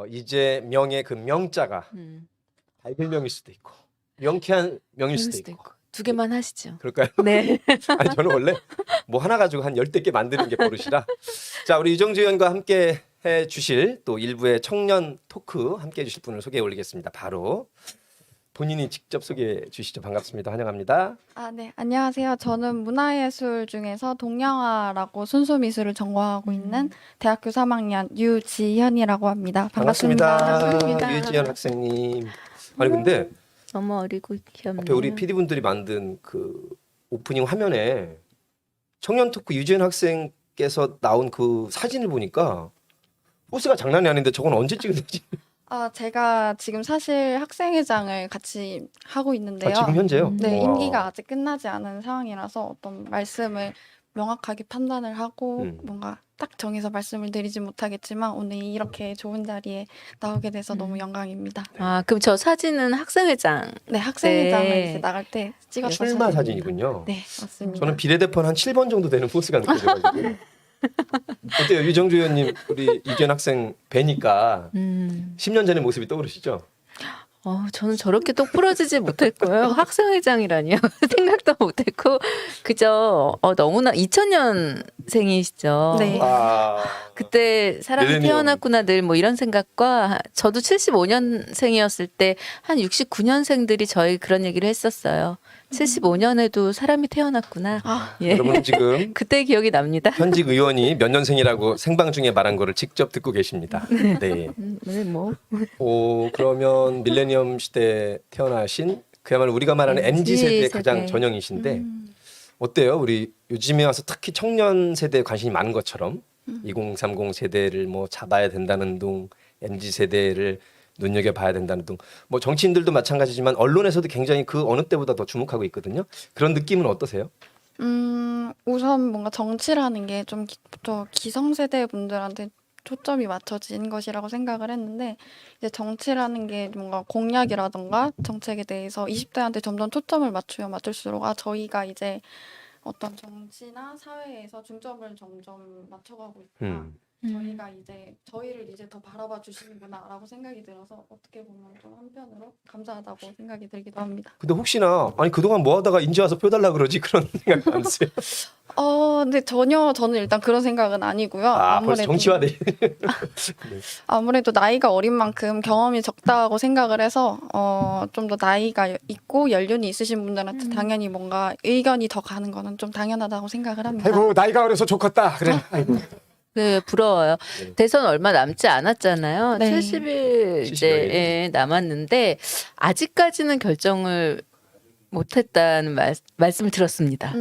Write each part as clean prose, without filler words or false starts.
이제 명의 그 명자가 달별명일 수도 있고 명쾌한 명일 수도 있고. 두 개만 하시죠. 그럴까요? 네. 아니 저는 원래 뭐 하나 가지고 한 10개 만드는 게 버릇이라. 자, 우리 유정주 의원과 함께 해 주실 또 일부의 청년 토크 함께 해 주실 분을 소개해 올리겠습니다. 바로 본인이 직접 소개해 주시죠. 반갑습니다. 환영합니다. 네. 안녕하세요. 저는 문화예술 중에서 동양화라고 순수미술을 전공하고 있는 대학교 3학년 유지현이라고 합니다. 반갑습니다. 반갑습니다. 유지현 학생님. 아니 근데 너무 어리고 귀엽네요. 앞에 우리 PD분들이 만든 그 오프닝 화면에 청년 토크 유지현 학생께서 나온 그 사진을 보니까 포스가 장난이 아닌데 저건 언제 찍은 사진? 제가 지금 사실 학생회장을 같이 하고 있는데요. 지금 현재요? 네, 와. 임기가 아직 끝나지 않은 상황이라서 어떤 말씀을 명확하게 판단을 하고 뭔가 딱 정해서 말씀을 드리지 못하겠지만 오늘 이렇게 좋은 자리에 나오게 돼서 너무 영광입니다. 그럼 저 사진은 학생회장. 네, 학생회장을 네. 이제 나갈 때 찍었던 출마 사진입니다. 사진이군요. 네, 맞습니다. 저는 비례대표 한 7번 정도 되는 포스가 느껴져가지고. 어때요, 유정주 의원님? 우리 유지현 학생 뵈니까 10년 전의 모습이 떠오르시죠? 저는 저렇게 똑부러지지 못했고요. 학생회장이라니요. 생각도 못했고 그저 너무나 2000년생이시죠. 네. 그때 사람이 밀레니엄. 태어났구나 늘 뭐 이런 생각과 저도 75년생이었을 때 한 69년생들이 저희 그런 얘기를 했었어요. 75년에도 사람이 태어났구나. 예. 여러분 지금 그때 기억이 납니다. 현직 의원이 몇 년생이라고 생방 중에 말한 거를 직접 듣고 계십니다. 네. 네, 뭐 그러면 밀레니엄 시대에 태어나신 그야말로 우리가 말하는 MZ 세대의 세대. 가장 전형이신데 어때요? 우리 요즘에 와서 특히 청년 세대에 관심이 많은 것처럼 2030 세대를 뭐 잡아야 된다는 둥, MZ 세대를 눈여겨봐야 된다는 둥, 뭐 정치인들도 마찬가지지만 언론에서도 굉장히 그 어느 때보다 더 주목하고 있거든요. 그런 느낌은 어떠세요? 우선 뭔가 정치라는 게 좀 더 기성세대 분들한테 초점이 맞춰진 것이라고 생각을 했는데 이제 정치라는 게 뭔가 공약이라던가 정책에 대해서 20대한테 점점 초점을 맞추면 맞출수록 저희가 이제 어떤 정치나 사회에서 중점을 점점 맞춰가고 있구나. 저희가 이제 저희를 이제 더 바라봐 주시는구나라고 생각이 들어서 어떻게 보면 좀 한편으로 감사하다고 생각이 들기도 합니다. 근데 혹시나 아니 그동안 뭐 하다가 인제 와서 펴달라 그러지 그런 생각 안 드세요? 근데 전혀 저는 일단 그런 생각은 아니고요. 아 벌써 정치화돼. 아무래도 나이가 어린 만큼 경험이 적다고 생각을 해서 좀 더 나이가 있고 연륜이 있으신 분들한테 당연히 뭔가 의견이 더 가는 거는 좀 당연하다고 생각을 합니다. 아이고 나이가 어려서 좋겠다. 그래. 아이고. 네, 부러워요. 네. 대선 얼마 남지 않았잖아요. 네. 70일 70일. 이제 남았는데 아직까지는 결정을 못했다는 말씀을 들었습니다.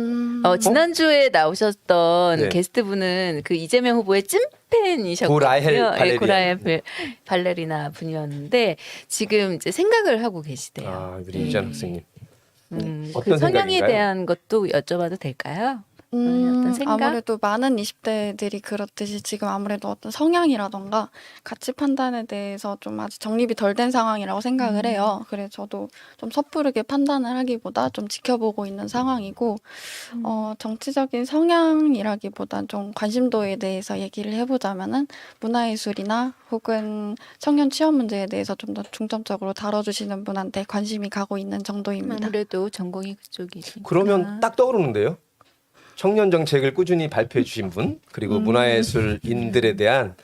지난주에 나오셨던 네. 게스트분은 그 이재명 후보의 찐팬이셨거든요. 고라헬 예, 발레리나. 고라헬 발레리나 분이었는데 지금 이제 생각을 하고 계시대요. 아 우리 유지한 학생님. 그 어떤 성향에 생각인가요? 대한 것도 여쭤봐도 될까요? 어떤 생각? 아무래도 많은 20대들이 그렇듯이 지금 아무래도 어떤 성향이라던가 가치 판단에 대해서 좀 아직 정립이 덜 된 상황이라고 생각을 해요. 그래서 저도 좀 섣부르게 판단을 하기보다 좀 지켜보고 있는 상황이고, 정치적인 성향이라기보단 좀 관심도에 대해서 얘기를 해보자면은 문화예술이나 혹은 청년 취업 문제에 대해서 좀 더 중점적으로 다뤄주시는 분한테 관심이 가고 있는 정도입니다. 아무래도 전공이 그쪽이니까. 그러면 딱 떠오르는데요. 청년 정책을 꾸준히 발표해 주신 분, 그리고 문화예술인들에 대한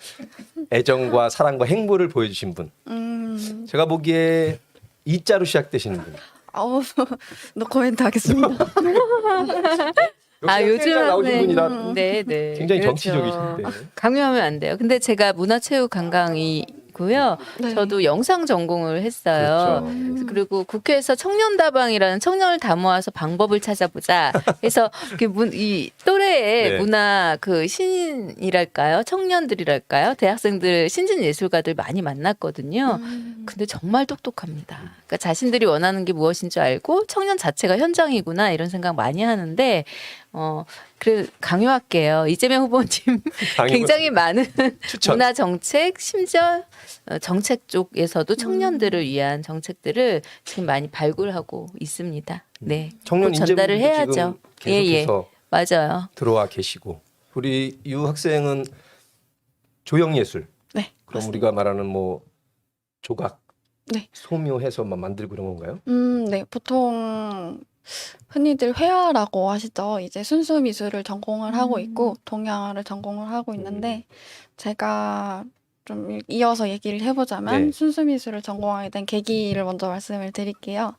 애정과 사랑과 행보를 보여주신 분. 제가 보기에 이자로 시작되시는 분. 노 코멘트 하겠습니다. 역시 학생회장 나오신 분이라 네, 네. 굉장히 그렇죠. 정치적이신데. 강요하면 안 돼요. 근데 제가 문화체육 관광이고요. 네. 저도 영상 전공을 했어요. 그렇죠. 그리고 국회에서 청년다방이라는 청년을 다 모아서 방법을 찾아보자. 그래서 이 또래의 네. 문화 그 신인이랄까요, 청년들이랄까요, 대학생들 신진 예술가들 많이 만났거든요. 근데 정말 똑똑합니다. 그러니까 자신들이 원하는 게 무엇인 줄 알고 청년 자체가 현장이구나 이런 생각 많이 하는데 그래 강요할게요. 이재명 후보님 굉장히 많은 추천. 문화 정책 심지어 정책 쪽에서도 청년들을 위한 정책들을 지금 많이 발굴하고 있습니다. 네, 청년 곧 전달을 인재분들도 해야죠. 지금 계속해서 맞아요. 들어와 계시고 우리 유 학생은 조형예술. 네. 그럼 맞습니다. 우리가 말하는 뭐 조각, 네. 소묘해서 막 만들고 이런 건가요? 네. 보통 흔히들 회화라고 하시죠. 이제 순수 미술을 전공을 하고 있고 동양화를 전공을 하고 있는데 제가 좀 이어서 얘기를 해보자면 네. 순수 미술을 전공하게 된 계기를 먼저 말씀을 드릴게요.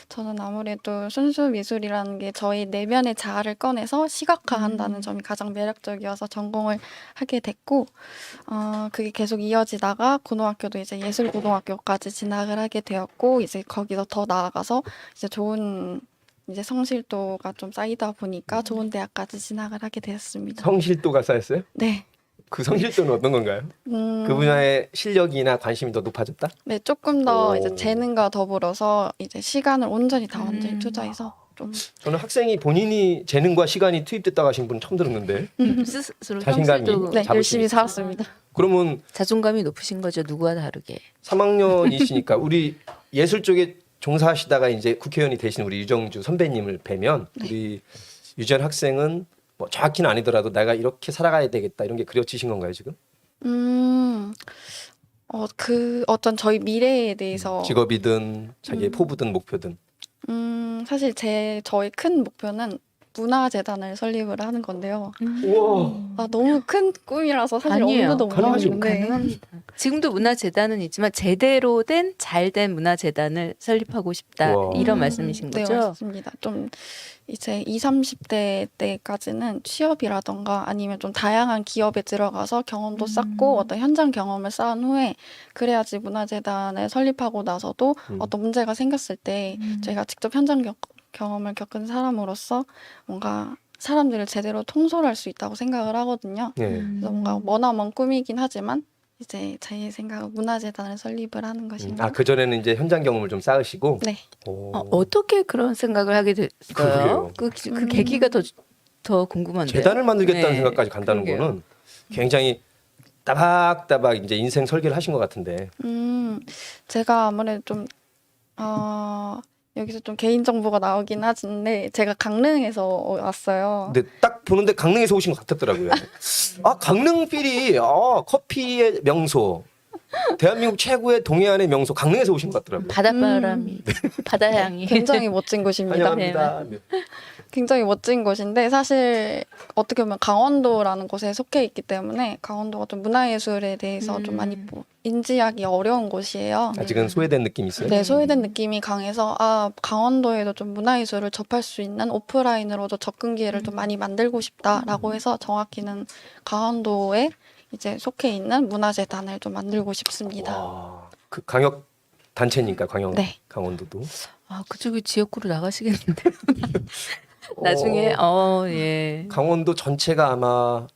저는 아무래도 순수 미술이라는 게 저희 내면의 자아를 꺼내서 시각화한다는 점이 가장 매력적이어서 전공을 하게 됐고, 그게 계속 이어지다가 고등학교도 이제 예술고등학교까지 진학을 하게 되었고, 이제 거기서 더 나아가서 이제 좋은 이제 성실도가 좀 쌓이다 보니까 좋은 대학까지 진학을 하게 되었습니다. 성실도가 쌓였어요? 네. 그 성실도는 어떤 건가요? 음, 그 분야의 실력이나 관심이 더 높아졌다? 네, 조금 더 오. 이제 재능과 더불어서 이제 시간을 온전히 다 완전히 투자해서 좀 저는 학생이 본인이 재능과 시간이 투입됐다고 하신 분은 처음 들었는데 스스로 자신감이 성실도 네, 자부심이 열심히 있어요. 살았습니다. 그러면 자존감이 높으신 거죠. 누구와 다르게. 3학년이시니까 우리 예술 쪽에 종사하시다가 이제 국회의원이 되신 우리 유정주 선배님을 뵈면 우리 유지한 학생은 뭐 정확히는 아니더라도 내가 이렇게 살아가야 되겠다 이런 게 그려지신 건가요 지금? 그 어떤 저희 미래에 대해서 직업이든 자기의 포부든 목표든. 사실 저의 큰 목표는 문화재단을 설립을 하는 건데요. 우와. 너무 큰 꿈이라서 사실 아니에요. 엄두도 못 가능하죠. 내는데 가능합니다. 지금도 문화재단은 있지만 제대로 된 잘된 문화재단을 설립하고 싶다 와. 이런 말씀이신 네, 거죠? 맞습니다. 좀 이제 20, 30대 때까지는 취업이라던가 아니면 좀 다양한 기업에 들어가서 경험도 쌓고 어떤 현장 경험을 쌓은 후에 그래야지 문화재단을 설립하고 나서도 어떤 문제가 생겼을 때 저희가 직접 현장 경험을 겪은 사람으로서 뭔가 사람들을 제대로 통솔할 수 있다고 생각을 하거든요. 네. 그래서 뭔가 머나먼 꿈이긴 하지만 이제 제 생각은 문화재단을 설립을 하는 것입니다. 그 전에는 이제 현장 경험을 좀 쌓으시고. 네. 오. 어떻게 그런 생각을 하게 됐어요? 그러게요. 그 계기가 더 궁금한데요. 재단을 만들겠다는 네, 생각까지 간다는 그러게요. 거는 굉장히 따박따박 이제 인생 설계를 하신 것 같은데. 제가 아무래도 좀 여기서 좀 개인정보가 나오긴 하는데 제가 강릉에서 왔어요. 근데 딱 보는데 강릉에서 오신 것 같았더라고요. 아 강릉 필이 커피의 명소, 대한민국 최고의 동해안의 명소 강릉에서 오신 것 같더라고요. 바닷바람이, 바다향이. 굉장히 멋진 곳입니다. 환영합니다. 네. 굉장히 멋진 곳인데 사실 어떻게 보면 강원도라는 곳에 속해 있기 때문에 강원도가 좀 문화예술에 대해서 좀 많이 인지하기 어려운 곳이에요. 아직은 소외된 느낌이 있어요. 네, 소외된 느낌이 강해서 강원도에도 좀 문화예술을 접할 수 있는 오프라인으로도 접근 기회를 좀 많이 만들고 싶다라고 해서 정확히는 강원도에 이제 속해 있는 문화재단을 좀 만들고 싶습니다. 와, 그 강역 단체니까 네. 강원도도. 아, 그쪽이 지역구로 나가시겠는데. 나중에 예. 강원도 전체가 아마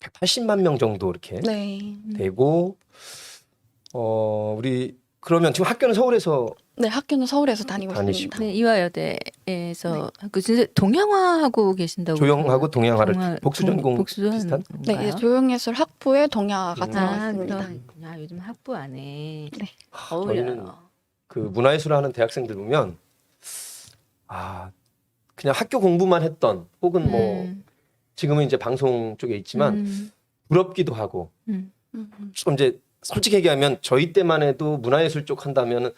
180만 명 정도 이렇게 네. 되고 우리 그러면 지금 학교는 서울에서 네, 학교는 서울에서 다니고 다니시고. 있습니다. 네, 이화여대에서 그 진짜 동양화하고 계신다고. 조형하고 동양화를 동화- 복수전공 복수전 비슷한? 네, 이제 조형예술 학부에 동양화가 들어가 아, 있습니다. 그렇구나. 요즘 학부 안에 네. 저희는 어울려요. 그 문화예술을 하는 대학생들 보면 그냥 학교 공부만 했던 혹은 뭐 지금은 이제 방송 쪽에 있지만 부럽기도 하고 음. 좀 이제 솔직히 얘기하면 저희 때만 해도 문화예술 쪽 한다면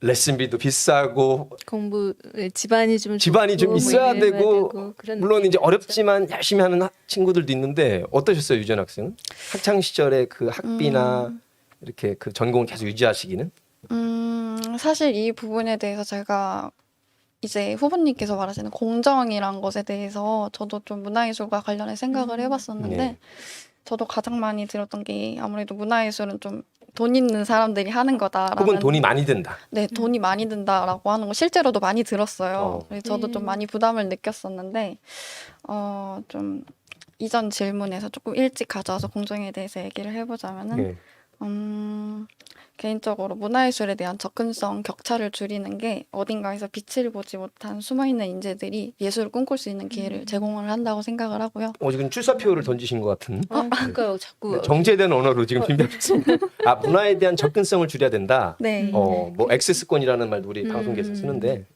레슨비도 비싸고 공부 집안이 좀 집안이 좀 좋고 뭐 있어야 이래야 되고 그런 물론 느낌이 이제 있죠. 어렵지만 열심히 하는 친구들도 있는데 어떠셨어요 유전 학생? 학창 시절에 그 학비나 이렇게 그 전공을 계속 유지하시기는? 사실 이 부분에 대해서 제가 이제 후보님께서 말하시는 공정이란 것에 대해서 저도 좀 문화예술과 관련해 생각을 해봤었는데 네. 저도 가장 많이 들었던 게 아무래도 문화예술은 좀 돈 있는 사람들이 하는 거다라는 혹은 돈이 많이 든다. 네, 돈이 많이 든다라고 하는 거 실제로도 많이 들었어요. 그래서 저도 좀 많이 부담을 느꼈었는데 좀 이전 질문에서 조금 일찍 가져와서 공정에 대해서 얘기를 해보자면은 네. 개인적으로 문화예술에 대한 접근성 격차를 줄이는 게 어딘가에서 빛을 보지 못한 숨어있는 인재들이 예술을 꿈꿀 수 있는 기회를 제공을 한다고 생각을 하고요. 지금 출사표를 던지신 것 같은 그러니까요. 자꾸 네, 정제된 언어로 지금 준비하셨습니다. 문화에 대한 접근성을 줄여야 된다. 네. 뭐 액세스권이라는 말도 우리 방송계에서 쓰는데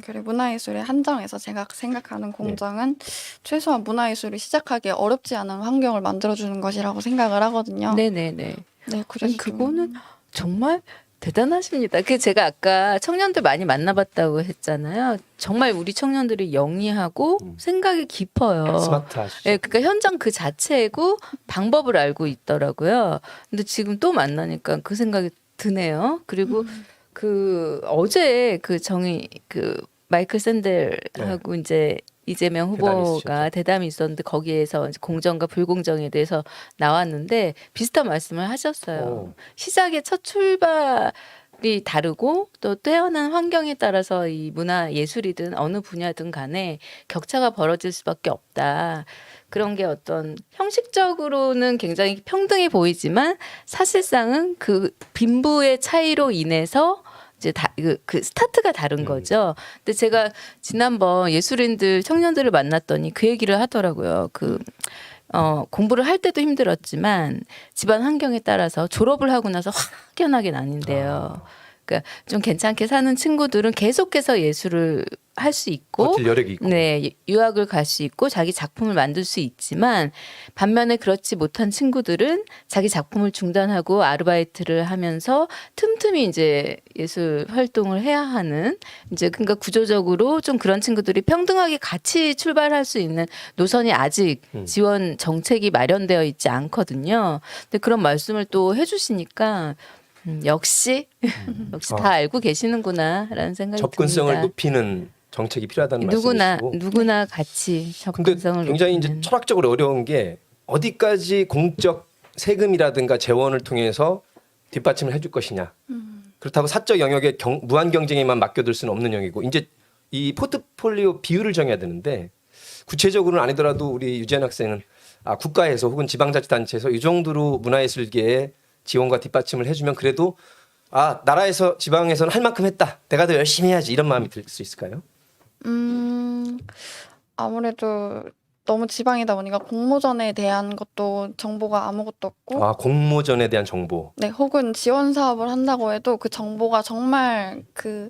그래 문화예술에 한정해서 제가 생각하는 공정은 최소한 문화예술을 시작하기에 어렵지 않은 환경을 만들어주는 것이라고 생각을 하거든요. 네네네. 네, 그래서 아니, 그거는 정말 대단하십니다. 그 제가 아까 청년들 많이 만나봤다고 했잖아요. 정말 우리 청년들이 영리하고 생각이 깊어요. 스마트하시죠. 예, 그러니까 현장 그 자체고 방법을 알고 있더라고요. 근데 지금 또 만나니까 그 생각이 드네요. 그리고 그 어제 그 마이클 샌델하고 이제 이재명 대담이 후보가 있으셨죠. 대담이 있었는데 거기에서 이제 공정과 불공정에 대해서 나왔는데 비슷한 말씀을 하셨어요. 시작의 첫 출발이 다르고 또 태어난 환경에 따라서 이 문화 예술이든 어느 분야든 간에 격차가 벌어질 수밖에 없다. 그런 게 어떤 형식적으로는 굉장히 평등해 보이지만 사실상은 그 빈부의 차이로 인해서 이제 그 스타트가 다른 거죠. 근데 제가 지난번 예술인들 청년들을 만났더니 그 얘기를 하더라고요. 공부를 할 때도 힘들었지만 집안 환경에 따라서 졸업을 하고 나서 확연하게 나뉜대요. 그러니까 좀 괜찮게 사는 친구들은 계속해서 예술을 할 수 있고, 버틸 여력이 있고. 네, 유학을 갈 수 있고 자기 작품을 만들 수 있지만 반면에 그렇지 못한 친구들은 자기 작품을 중단하고 아르바이트를 하면서 틈틈이 이제 예술 활동을 해야 하는 이제 그러니까 구조적으로 좀 그런 친구들이 평등하게 같이 출발할 수 있는 노선이 아직 지원 정책이 마련되어 있지 않거든요. 근데 그런 말씀을 또 해주시니까 역시 다 알고 계시는구나라는 생각이 접근성을 듭니다. 높이는 정책이 필요하다는 누구나 말씀이시고. 누구나 같이 근데 접근성을 굉장히 이제 높이는. 철학적으로 어려운 게 어디까지 공적 세금이라든가 재원을 통해서 뒷받침을 해줄 것이냐. 그렇다고 사적 영역에 무한 경쟁에만 맡겨둘 수는 없는 영역이고 이제 이 포트폴리오 비율을 정해야 되는데 구체적으로는 아니더라도 우리 유재한 학생은 국가에서 혹은 지방자치단체에서 이 정도로 문화예술계에 지원과 뒷받침을 해주면 그래도 나라에서 지방에서는 할 만큼 했다. 내가 더 열심히 해야지 이런 마음이 들 수 있을까요? 아무래도 너무 지방이다 보니까 공모전에 대한 것도 정보가 아무것도 없고 아, 공모전에 대한 정보. 네, 혹은 지원 사업을 한다고 해도 그 정보가 정말 그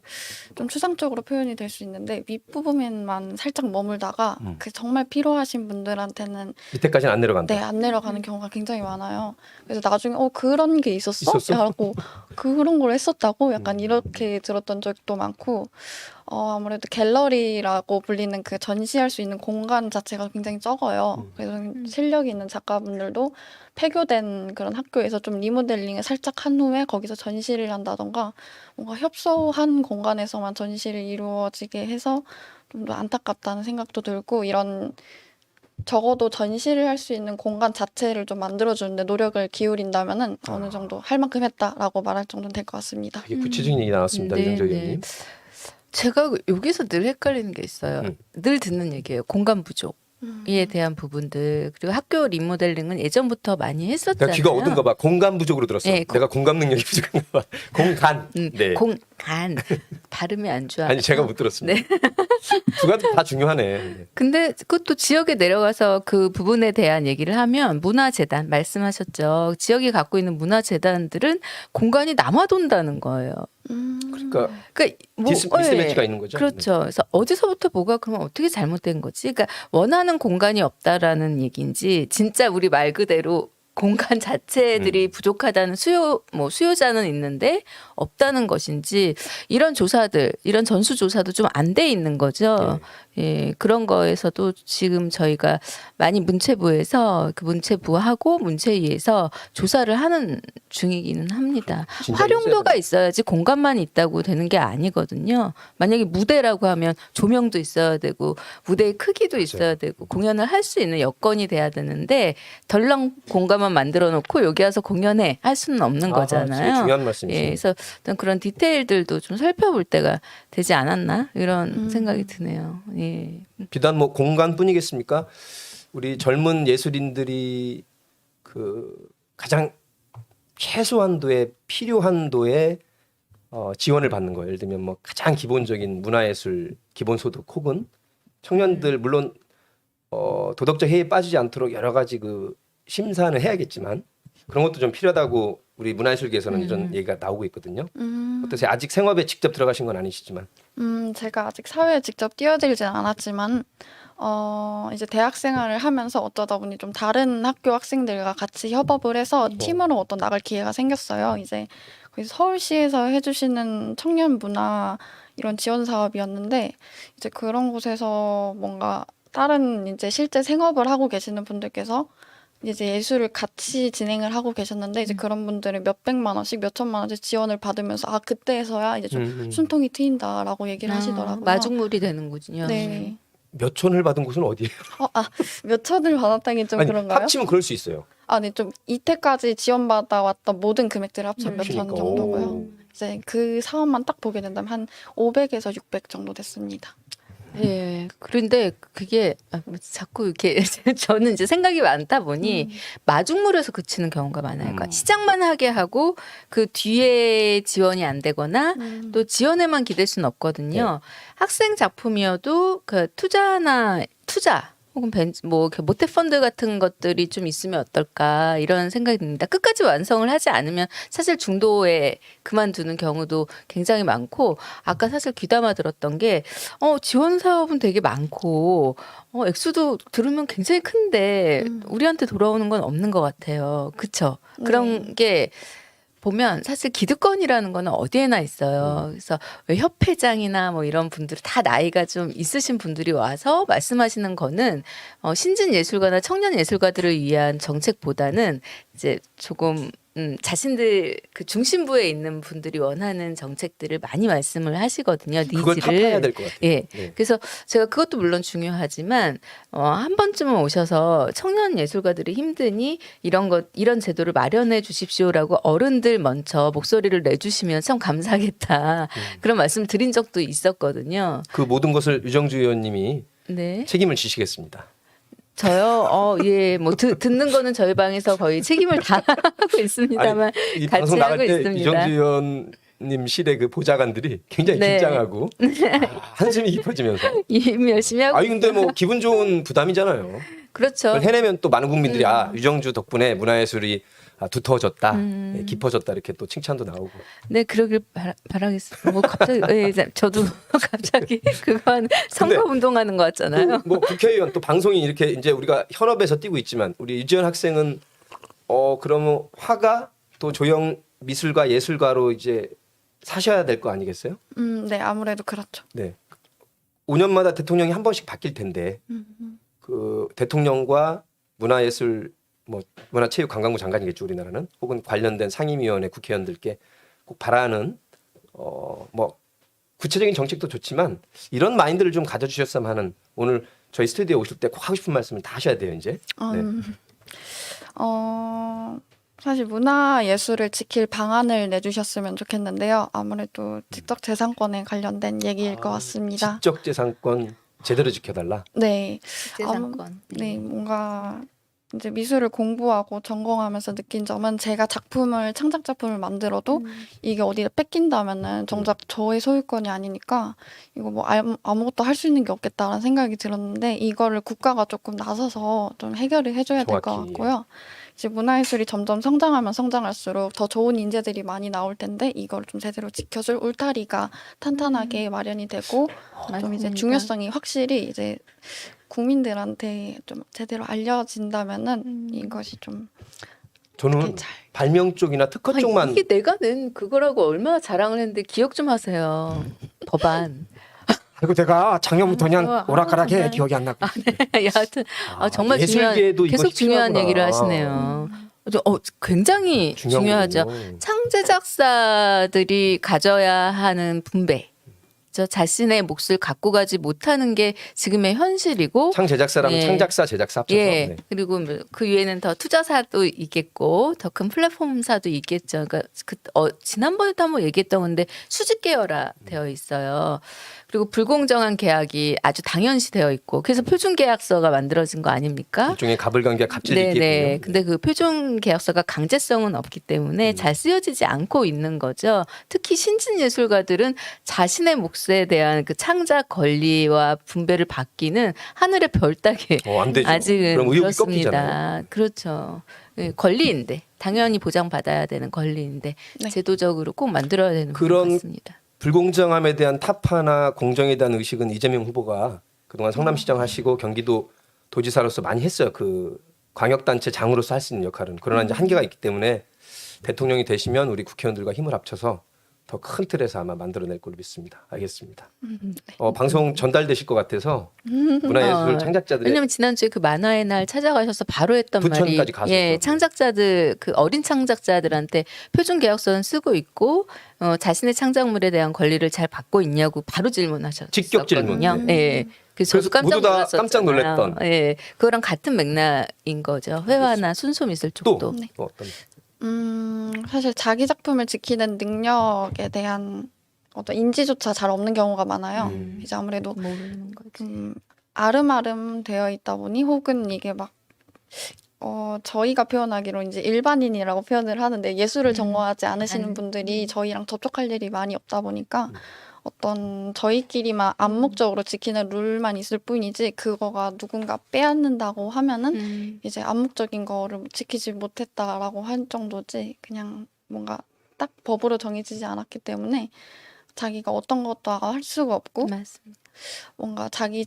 좀 추상적으로 표현이 될 수 있는데 윗부분에만 살짝 머물다가 그 정말 필요하신 분들한테는 밑에까지는 안 내려간다. 네, 안 내려가는 경우가 굉장히 많아요. 그래서 나중에 그런 게 있었어? 있었어? 라고 그런 걸 했었다고? 약간 이렇게 들었던 적도 많고 아무래도 갤러리라고 불리는 그 전시할 수 있는 공간 자체가 굉장히 적어요. 그래서 실력이 있는 작가분들도 폐교된 그런 학교에서 좀 리모델링을 살짝 한 후에 거기서 전시를 한다던가 뭔가 협소한 공간에서만 전시를 이루어지게 해서 좀 더 안타깝다는 생각도 들고 이런 적어도 전시를 할 수 있는 공간 자체를 좀 만들어주는데 노력을 기울인다면은 어느 정도 할 만큼 했다라고 말할 정도는 될 것 같습니다. 되게 구체적인 얘기 나왔습니다. 네, 이정재 네. 의원님. 제가 여기서 늘 헷갈리는 게 있어요. 늘 듣는 얘기예요. 공간 부족에 대한 부분들 그리고 학교 리모델링은 예전부터 많이 했었잖아요. 내가 귀가 어딘가 봐. 공간 부족으로 들었어. 네, 내가 공감 능력이 부족한가 봐. 공간. 네. 공간 발음이 안 좋아. 아니 제가 못 들었습니다. 두 가지 다 중요하네. 근데 그것도 지역에 내려가서 그 부분에 대한 얘기를 하면 문화재단 말씀하셨죠. 지역이 갖고 있는 문화재단들은 공간이 남아돈다는 거예요. 그러니까 그러니까 미스매치가 예, 있는 거죠. 그렇죠. 그래서 어디서부터 뭐가 그러면 어떻게 잘못된 거지? 그러니까 원하는 공간이 없다라는 얘기인지 진짜 우리 말 그대로 공간 자체들이 부족하다는 수요자는 있는데 없다는 것인지 이런 조사들, 이런 전수 조사도 좀 안 돼 있는 거죠. 예, 그런 거에서도 지금 저희가 많이 문체부에서 그 문체부하고 문체위에서 조사를 하는 중이기는 합니다. 진짜 활용도가 있어야지 공간만 있다고 되는 게 아니거든요. 만약에 무대라고 하면 조명도 있어야 되고 무대의 크기도 있어야 되고 공연을 할 수 있는 여건이 돼야 되는데 덜렁 공간만 만들어 놓고 여기 와서 공연해 할 수는 없는 거잖아요. 중요한 말씀이시네요. 예, 그래서 어떤 그런 디테일들도 좀 살펴볼 때가 되지 않았나 이런 생각이 드네요. 예. 비단 뭐 공간뿐이겠습니까? 우리 젊은 예술인들이 그 가장 최소한도의 필요한도의 지원을 받는 거예요. 예를 들면 뭐 가장 기본적인 문화예술 기본소득 혹은 청년들 물론 도덕적 해이에 빠지지 않도록 여러 가지 그 심사는 해야겠지만 그런 것도 좀 필요하다고 우리 문화예술계에서는 이런 얘기가 나오고 있거든요. 어떠세요? 아직 생업에 직접 들어가신 건 아니시지만. 제가 아직 사회에 직접 뛰어들진 않았지만 이제 대학 생활을 하면서 어쩌다 보니 좀 다른 학교 학생들과 같이 협업을 해서 팀으로 어떤 나갈 기회가 생겼어요. 이제 거기서 서울시에서 해주시는 청년 문화 이런 지원 사업이었는데 이제 그런 곳에서 뭔가 다른 이제 실제 생업을 하고 계시는 분들께서 이제 예술을 같이 진행을 하고 계셨는데 이제 그런 분들은 몇백만 원씩 몇천만 원씩 지원을 받으면서 그때서야 이제 좀 숨통이 트인다라고 얘기를 하시더라고요. 마중물이 되는군요. 네. 몇 천을 받은 곳은 어디예요? 몇 천을 받았다니 좀 아니, 그런가요? 합치면 그럴 수 있어요. 네, 좀 이때까지 지원받아왔던 모든 금액들을 합치면 몇 천 그러니까. 정도고요. 오. 이제 그 사업만 딱 보게 된다면 한 500에서 600 정도 됐습니다. 예. 그런데 그게 자꾸 이렇게 저는 이제 생각이 많다 보니 마중물에서 그치는 경우가 많아요. 그러니까 시작만 하게 하고 그 뒤에 지원이 안 되거나 또 지원에만 기댈 수는 없거든요. 학생 작품이어도 그 투자 혹은 뭐 이렇게 모태 펀드 같은 것들이 좀 있으면 어떨까 이런 생각이 듭니다. 끝까지 완성을 하지 않으면 사실 중도에 그만두는 경우도 굉장히 많고 아까 사실 귀담아 들었던 게 지원 사업은 되게 많고 액수도 들으면 굉장히 큰데 우리한테 돌아오는 건 없는 것 같아요. 그렇죠? 그런 게 보면 사실 기득권이라는 거는 어디에나 있어요. 그래서 왜 협회장이나 뭐 이런 분들 다 나이가 좀 있으신 분들이 와서 말씀하시는 거는 신진 예술가나 청년 예술가들을 위한 정책보다는 이제 조금 자신들 그 중심부에 있는 분들이 원하는 정책들을 많이 말씀을 하시거든요. 그걸 타파해야 될 것 같아요. 예. 네. 그래서 제가 그것도 물론 중요하지만 한 번쯤은 오셔서 청년 예술가들이 힘드니 이런 제도를 마련해 주십시오라고 어른들 먼저 목소리를 내주시면 참 감사하겠다. 그런 말씀 드린 적도 있었거든요. 그 모든 것을 유정주 의원님이 네. 책임을 지시겠습니다. 저요, 예, 뭐 듣는 거는 저희 방에서 거의 책임을 다 하고 있습니다만 이 같이 방송 나갈 하고 때 있습니다. 유정주 의원은 교수님 실의 그 보좌관들이 굉장히 네. 긴장하고 한숨이 깊어지면서. 일 열심히 하고. 아니 근데 뭐 기분 좋은 부담이잖아요. 그렇죠. 그걸 해내면 또 많은 국민들이 유정주 덕분에 문화예술이 두터워졌다, 예, 깊어졌다 이렇게 또 칭찬도 나오고. 네, 그러길 바라겠습니다. 뭐 갑자기 저도 갑자기 그건 선거 운동하는 것 같잖아요. 뭐 국회의원 또 방송인 이렇게 이제 우리가 현업에서 뛰고 있지만 우리 유지연 학생은 그러면 화가 또 조형 미술가 예술가로 이제 사셔야 될 거 아니겠어요? 네, 아무래도 그렇죠. 네. 5년마다 대통령이 한 번씩 바뀔 텐데 그 대통령과 문화예술 뭐 문화체육관광부 장관이겠죠 우리나라는 혹은 관련된 상임위원회 국회의원들께 꼭 바라는 뭐 구체적인 정책도 좋지만 이런 마인드를 좀 가져주셨으면 하는 오늘 저희 스튜디오에 오실 때 꼭 하고 싶은 말씀을 다 하셔야 돼요 이제. 네. 사실 문화예술을 지킬 방안을 내주셨으면 좋겠는데요. 아무래도 지적재산권에 관련된 얘기일 것 같습니다. 지적재산권 제대로 지켜달라. 네. 재산권. 네, 뭔가 이제 미술을 공부하고 전공하면서 느낀 점은 제가 창작 작품을 만들어도 이게 어디에 뺏긴다면은 정작 저의 소유권이 아니니까 이거 뭐 아무것도 할 수 있는 게 없겠다라는 생각이 들었는데 이거를 국가가 조금 나서서 좀 해결을 해줘야 될 것 정확히. 같고요. 이제 문화예술이 점점 성장하면 성장할수록 더 좋은 인재들이 많이 나올 텐데 이걸 좀 제대로 지켜줄 울타리가 탄탄하게 마련이 되고 좀 이제 맞습니다. 중요성이 확실히 이제 국민들한테 좀 제대로 알려진다면은 이것이 좀 저는 이렇게 잘 발명 쪽이나 특허 아니, 쪽만 이게 내가 낸 그거라고 얼마나 자랑을 했는데 기억 좀 하세요. 법안. 그리고 제가 작년부터 그냥 아, 오락가락해 정말. 기억이 안 나고. 여하튼 정말 중요한 예술계도 계속 이것이 중요한 필요하구나. 얘기를 하시네요. 굉장히 중요하죠. 거군요. 창제 작사들이 가져야 하는 분배. 저 자신의 몫을 갖고 가지 못하는 게 지금의 현실이고 창 제작사랑 예. 창작사 제작사 합쳐서. 예. 네. 그리고 그 위에는 더 투자사도 있겠고 더 큰 플랫폼사도 있겠죠. 그러니까 지난번에도 한번 얘기했던 건데 수직 계열화 되어 있어요. 그리고 불공정한 계약이 아주 당연시 되어 있고 그래서 표준 계약서가 만들어진 거 아닙니까? 일종의 가불관계와 갑질이 네네. 있겠군요. 근데 그 표준 계약서가 강제성은 없기 때문에 잘 쓰여지지 않고 있는 거죠. 특히 신진 예술가들은 자신의 몫에 대한 그 창작 권리와 분배를 받기는 하늘의 별 따기 안 되죠. 아직은 그럼 의혹이 그렇습니다. 꺾이잖아요. 그렇죠. 예, 권리인데 당연히 보장받아야 되는 권리인데 네. 제도적으로 꼭 만들어야 되는 것 그런 같습니다. 불공정함에 대한 타파나 공정에 대한 의식은 이재명 후보가 그동안 성남시장 하시고 경기도 도지사로서 많이 했어요. 그 광역단체 장으로서 할 수 있는 역할은. 그러나 이제 한계가 있기 때문에 대통령이 되시면 우리 국회의원들과 힘을 합쳐서 더 큰 틀에서 아마 만들어낼 걸로 믿습니다. 알겠습니다. 방송 전달되실 것 같아서 문화예술 창작자들의 왜냐면 지난주에 그 만화의 날 찾아가셔서 바로 했던 말이 부천까지 가셨죠. 예, 창작자들 그 어린 창작자들한테 표준 계약서는 쓰고 있고 자신의 창작물에 대한 권리를 잘 받고 있냐고 바로 질문하셨어요. 직격 질문. 예. 그래서 저도 깜짝 모두 다 놀랐었잖아요. 깜짝 놀랐던. 예. 그거랑 같은 맥락인 거죠. 회화나 순수 미술 또 쪽도. 네. 어떤 사실 자기 작품을 지키는 능력에 대한 어떤 인지조차 잘 없는 경우가 많아요. 이제 아무래도 모르는 거지. 아름아름 되어 있다 보니 혹은 이게 막 저희가 표현하기로 이제 일반인이라고 표현을 하는데 예술을 전공하지 않으시는 분들이 저희랑 접촉할 일이 많이 없다 보니까 어떤 저희끼리만 암묵적으로 지키는 룰만 있을 뿐이지 그거가 누군가 빼앗는다고 하면은 이제 암묵적인 거를 지키지 못했다라고 할 정도지 그냥 뭔가 딱 법으로 정해지지 않았기 때문에 자기가 어떤 것도 할 수가 없고 맞습니다. 뭔가 자기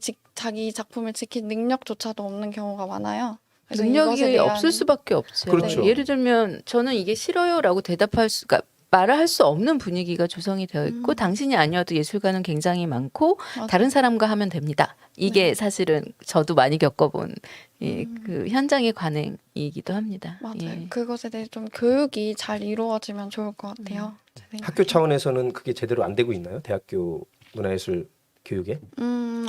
작품을 지킬 능력조차도 없는 경우가 많아요. 그래서 이것에 능력이 대한 없을 수밖에 없죠. 그렇죠. 예를 들면 저는 이게 싫어요라고 대답할 수가 말을 할 수 없는 분위기가 조성이 되어 있고 당신이 아니어도 예술가는 굉장히 많고 맞아요. 다른 사람과 하면 됩니다. 이게 사실은 저도 많이 겪어본 그 현장의 관행이기도 합니다. 맞아요. 예. 그것에 대해 좀 교육이 잘 이루어지면 좋을 것 같아요. 제 생각에. 학교 차원에서는 그게 제대로 안 되고 있나요? 대학교 문화예술 교육에?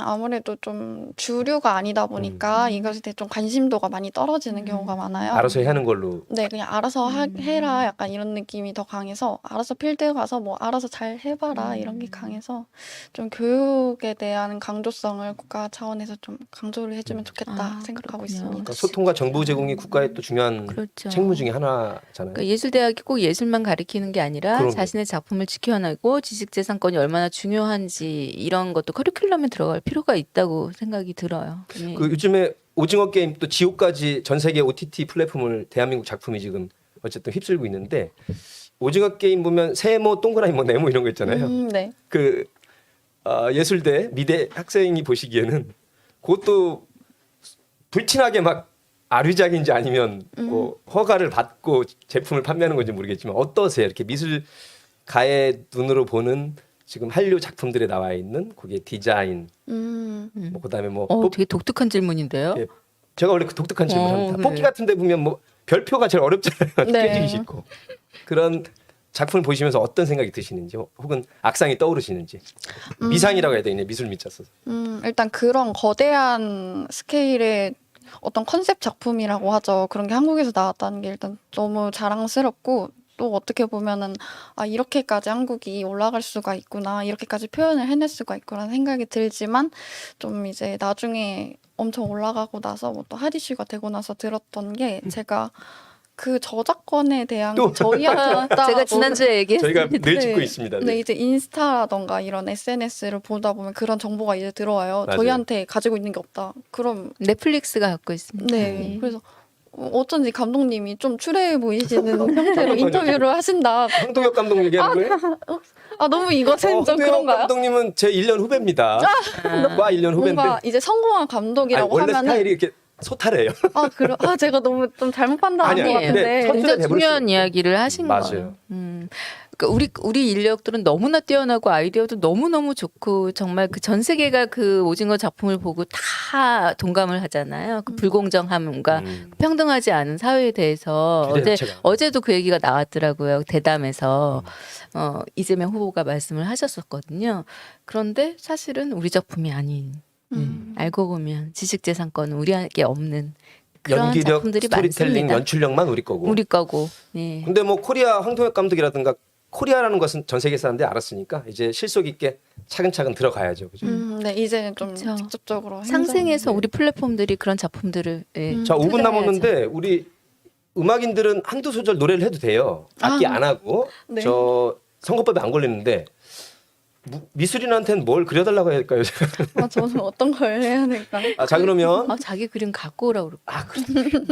아무래도 좀 주류가 아니다 보니까 이것에 대해 좀 관심도가 많이 떨어지는 경우가 많아요. 알아서 해야 하는 걸로. 네, 그냥 알아서 해라 약간 이런 느낌이 더 강해서 알아서 필드 가서 뭐 알아서 잘 해봐라 이런 게 강해서 좀 교육에 대한 강조성을 국가 차원에서 좀 강조를 해주면 좋겠다 아, 생각하고 그렇군요. 있습니다. 그러니까 소통과 정보 제공이 국가의 또 중요한 그렇죠. 책무 중에 하나잖아요. 그러니까 예술대학이 꼭 예술만 가리키는 게 아니라 그럼요. 자신의 작품을 지켜내고 지식재산권이 얼마나 중요한지 이런 것도 커리큘럼에 들어갈 필요가 있다고 생각이 들어요. 예. 그 요즘에 오징어 게임 또 지옥까지 전 세계 OTT 플랫폼을 대한민국 작품이 지금 어쨌든 휩쓸고 있는데 오징어 게임 보면 세모 동그라미 뭐 네모 이런 거 있잖아요. 네. 그 예술대 미대 학생이 보시기에는 그것도 불티나게 막 아류작인지 아니면 뭐 허가를 받고 제품을 판매하는 건지 모르겠지만 어떠세요? 이렇게 미술가의 눈으로 보는 지금 한류 작품들에 나와 있는 그게 디자인, 뭐 그다음에 뭐 되게 독특한 질문인데요. 예, 제가 원래 그 독특한 질문을 합니다. 네. 뽑기 같은데 보면 뭐 별표가 제일 어렵잖아요. 네. 깨지기 쉽고 그런 작품을 보시면서 어떤 생각이 드시는지 혹은 악상이 떠오르시는지 미상이라고 해야 되겠네 미술 밑자서. 일단 그런 거대한 스케일의 어떤 컨셉 작품이라고 하죠. 그런 게 한국에서 나왔다는 게 일단 너무 자랑스럽고 또 어떻게 보면은 이렇게까지 한국이 올라갈 수가 있구나, 이렇게까지 표현을 해낼 수가 있구나 생각이 들지만 좀 이제 나중에 엄청 올라가고 나서 뭐 또 핫이슈가 되고 나서 들었던 게 제가 그 저작권에 대한 또? 저희한테 없다. 제가 지난주에 얘기했습니다. 저희가 늘 네. 짚고 있습니다. 네, 이제 인스타라던가 이런 SNS를 보다 보면 그런 정보가 이제 들어와요. 맞아요. 저희한테 가지고 있는 게 없다. 그럼 넷플릭스가 갖고 있습니다. 네. 그래서 어쩐지 감독님이 좀 추레해 보이시는 형태로 인터뷰를 하신다. 황동혁 감독 얘기하는 거예요? 너무 이것은 좀 황동혁 그런가요? 감독님은 제 1년 후배입니다. 과 1년 후배인데 뭔가 이제 성공한 아니, 감독이라고 원래 하면은 스타일이 이렇게 소탈해요. 제가 너무 좀 잘못 판단한 아니야, 것 근데 같은데. 첫- 굉장히 해볼 중요한 수- 이야기를 하신 맞아요. 거예요. 그러니까 우리 인력들은 너무나 뛰어나고 아이디어도 너무너무 좋고 정말 그 전 세계가 그 오징어 작품을 보고 다 동감을 하잖아요. 그 불공정함과 평등하지 않은 사회에 대해서 규제 자체가. 어제도 그 얘기가 나왔더라고요. 대담에서 이재명 후보가 말씀을 하셨었거든요. 그런데 사실은 우리 작품이 아닌 알고 보면 지식재산권은 우리에게 없는 그런 연기력, 작품들이 스토리텔링, 많습니다. 연출력만 우리 거고. 우리 거고. 예. 근데 뭐 코리아 황동혁 감독이라든가 코리아라는 것은 전 세계 사람들이 알았으니까 이제 실속 있게 차근차근 들어가야죠. 그죠? 네, 이제는 좀 그쵸. 직접적으로 상생해서 우리 플랫폼들이 그런 작품들을 자, 5분 찾아야죠. 남았는데 우리 음악인들은 한두 소절 노래를 해도 돼요. 악기 안 하고 네. 저 선거법에 안 걸리는데 미술인한테는 뭘 그려달라고 해야 할까요? 저는 어떤 걸 해야 될까요? 자 그러면 자기 그림 갖고 오라고 그러고.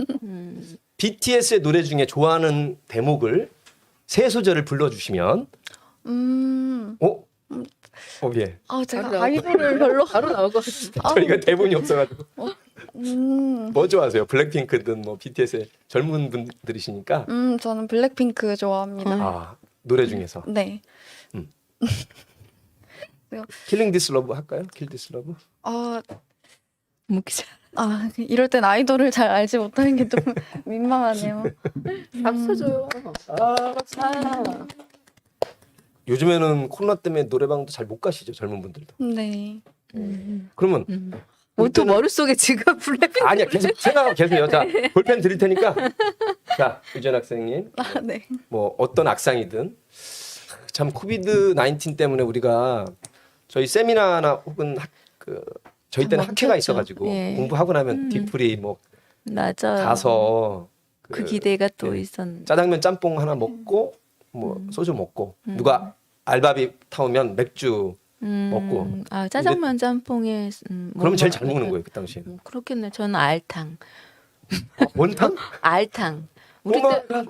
BTS의 노래 중에 좋아하는 대목을 세 소절을 불러주시면 예. 제가 아이돌을 별로 바로 나올 것 같은데. 저희가 대본이 없어가지고 음, 뭐 좋아하세요? 블랙핑크든 뭐 BTS의 젊은 분들이시니까 저는 블랙핑크 좋아합니다. 노래 중에서 네. 킬링 디스 러브 할까요? 킬 디스 러브? 무 기자. 이럴 땐 아이돌을 잘 알지 못하는 게 좀 민망하네요. 앞서줘요. 요즘에는 코로나 때문에 노래방도 잘 못 가시죠 젊은 분들도. 네. 그러면 또 머릿속에 지금 블랙핑크. 아니야 계속 생각하고 계세요. 자 볼펜 드릴 테니까 자 유전 학생님 네. 뭐 어떤 악상이든 참 코비드 19 때문에 우리가 저희 세미나나 혹은 저희 때는 학회가 멈췄죠. 있어가지고 예. 공부하고 나면 뒤풀이 뭐 맞아요. 가서 그 기대가 또 예. 있었는데. 짜장면 짬뽕 하나 먹고 뭐 소주 먹고 누가 알바비 타오면 맥주 먹고. 짜장면 짬뽕에 그러면 제일 잘 먹는 거예요 그 당시에. 그렇겠네. 저는 알탕. 원탕? 알탕.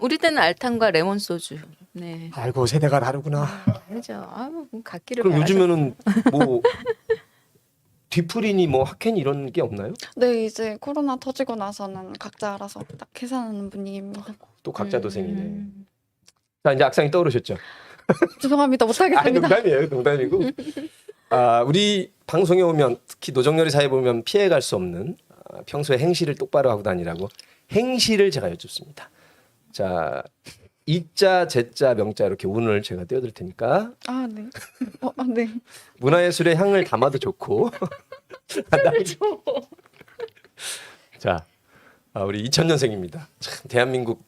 우리 때는 알탕과 레몬 소주. 네. 아이고 세대가 다르구나. 그죠. 갓기를 그럼 바라셨- 요즘에는 뭐 뒤풀이니 뭐 학회니 이런 게 없나요? 네, 이제 코로나 터지고 나서는 각자 알아서 딱 해사하는 분위기입니다. 또 각자 도생이네. 자 이제 악상이 떠오르셨죠? 죄송합니다. 못하겠습니다. 농담이에요, 농담이고. 우리 방송에 오면 특히 노정렬이 사회 보면 피해갈 수 없는 평소에 행실을 똑바로 하고 다니라고 행실을 제가 여쭙습니다. 자 이자, 제자, 명자 이렇게 운을 제가 띄워드릴 테니까 아, 네. 네. 문화예술의 향을 담아도 좋고. 자, 우리 2000년생입니다. 참 대한민국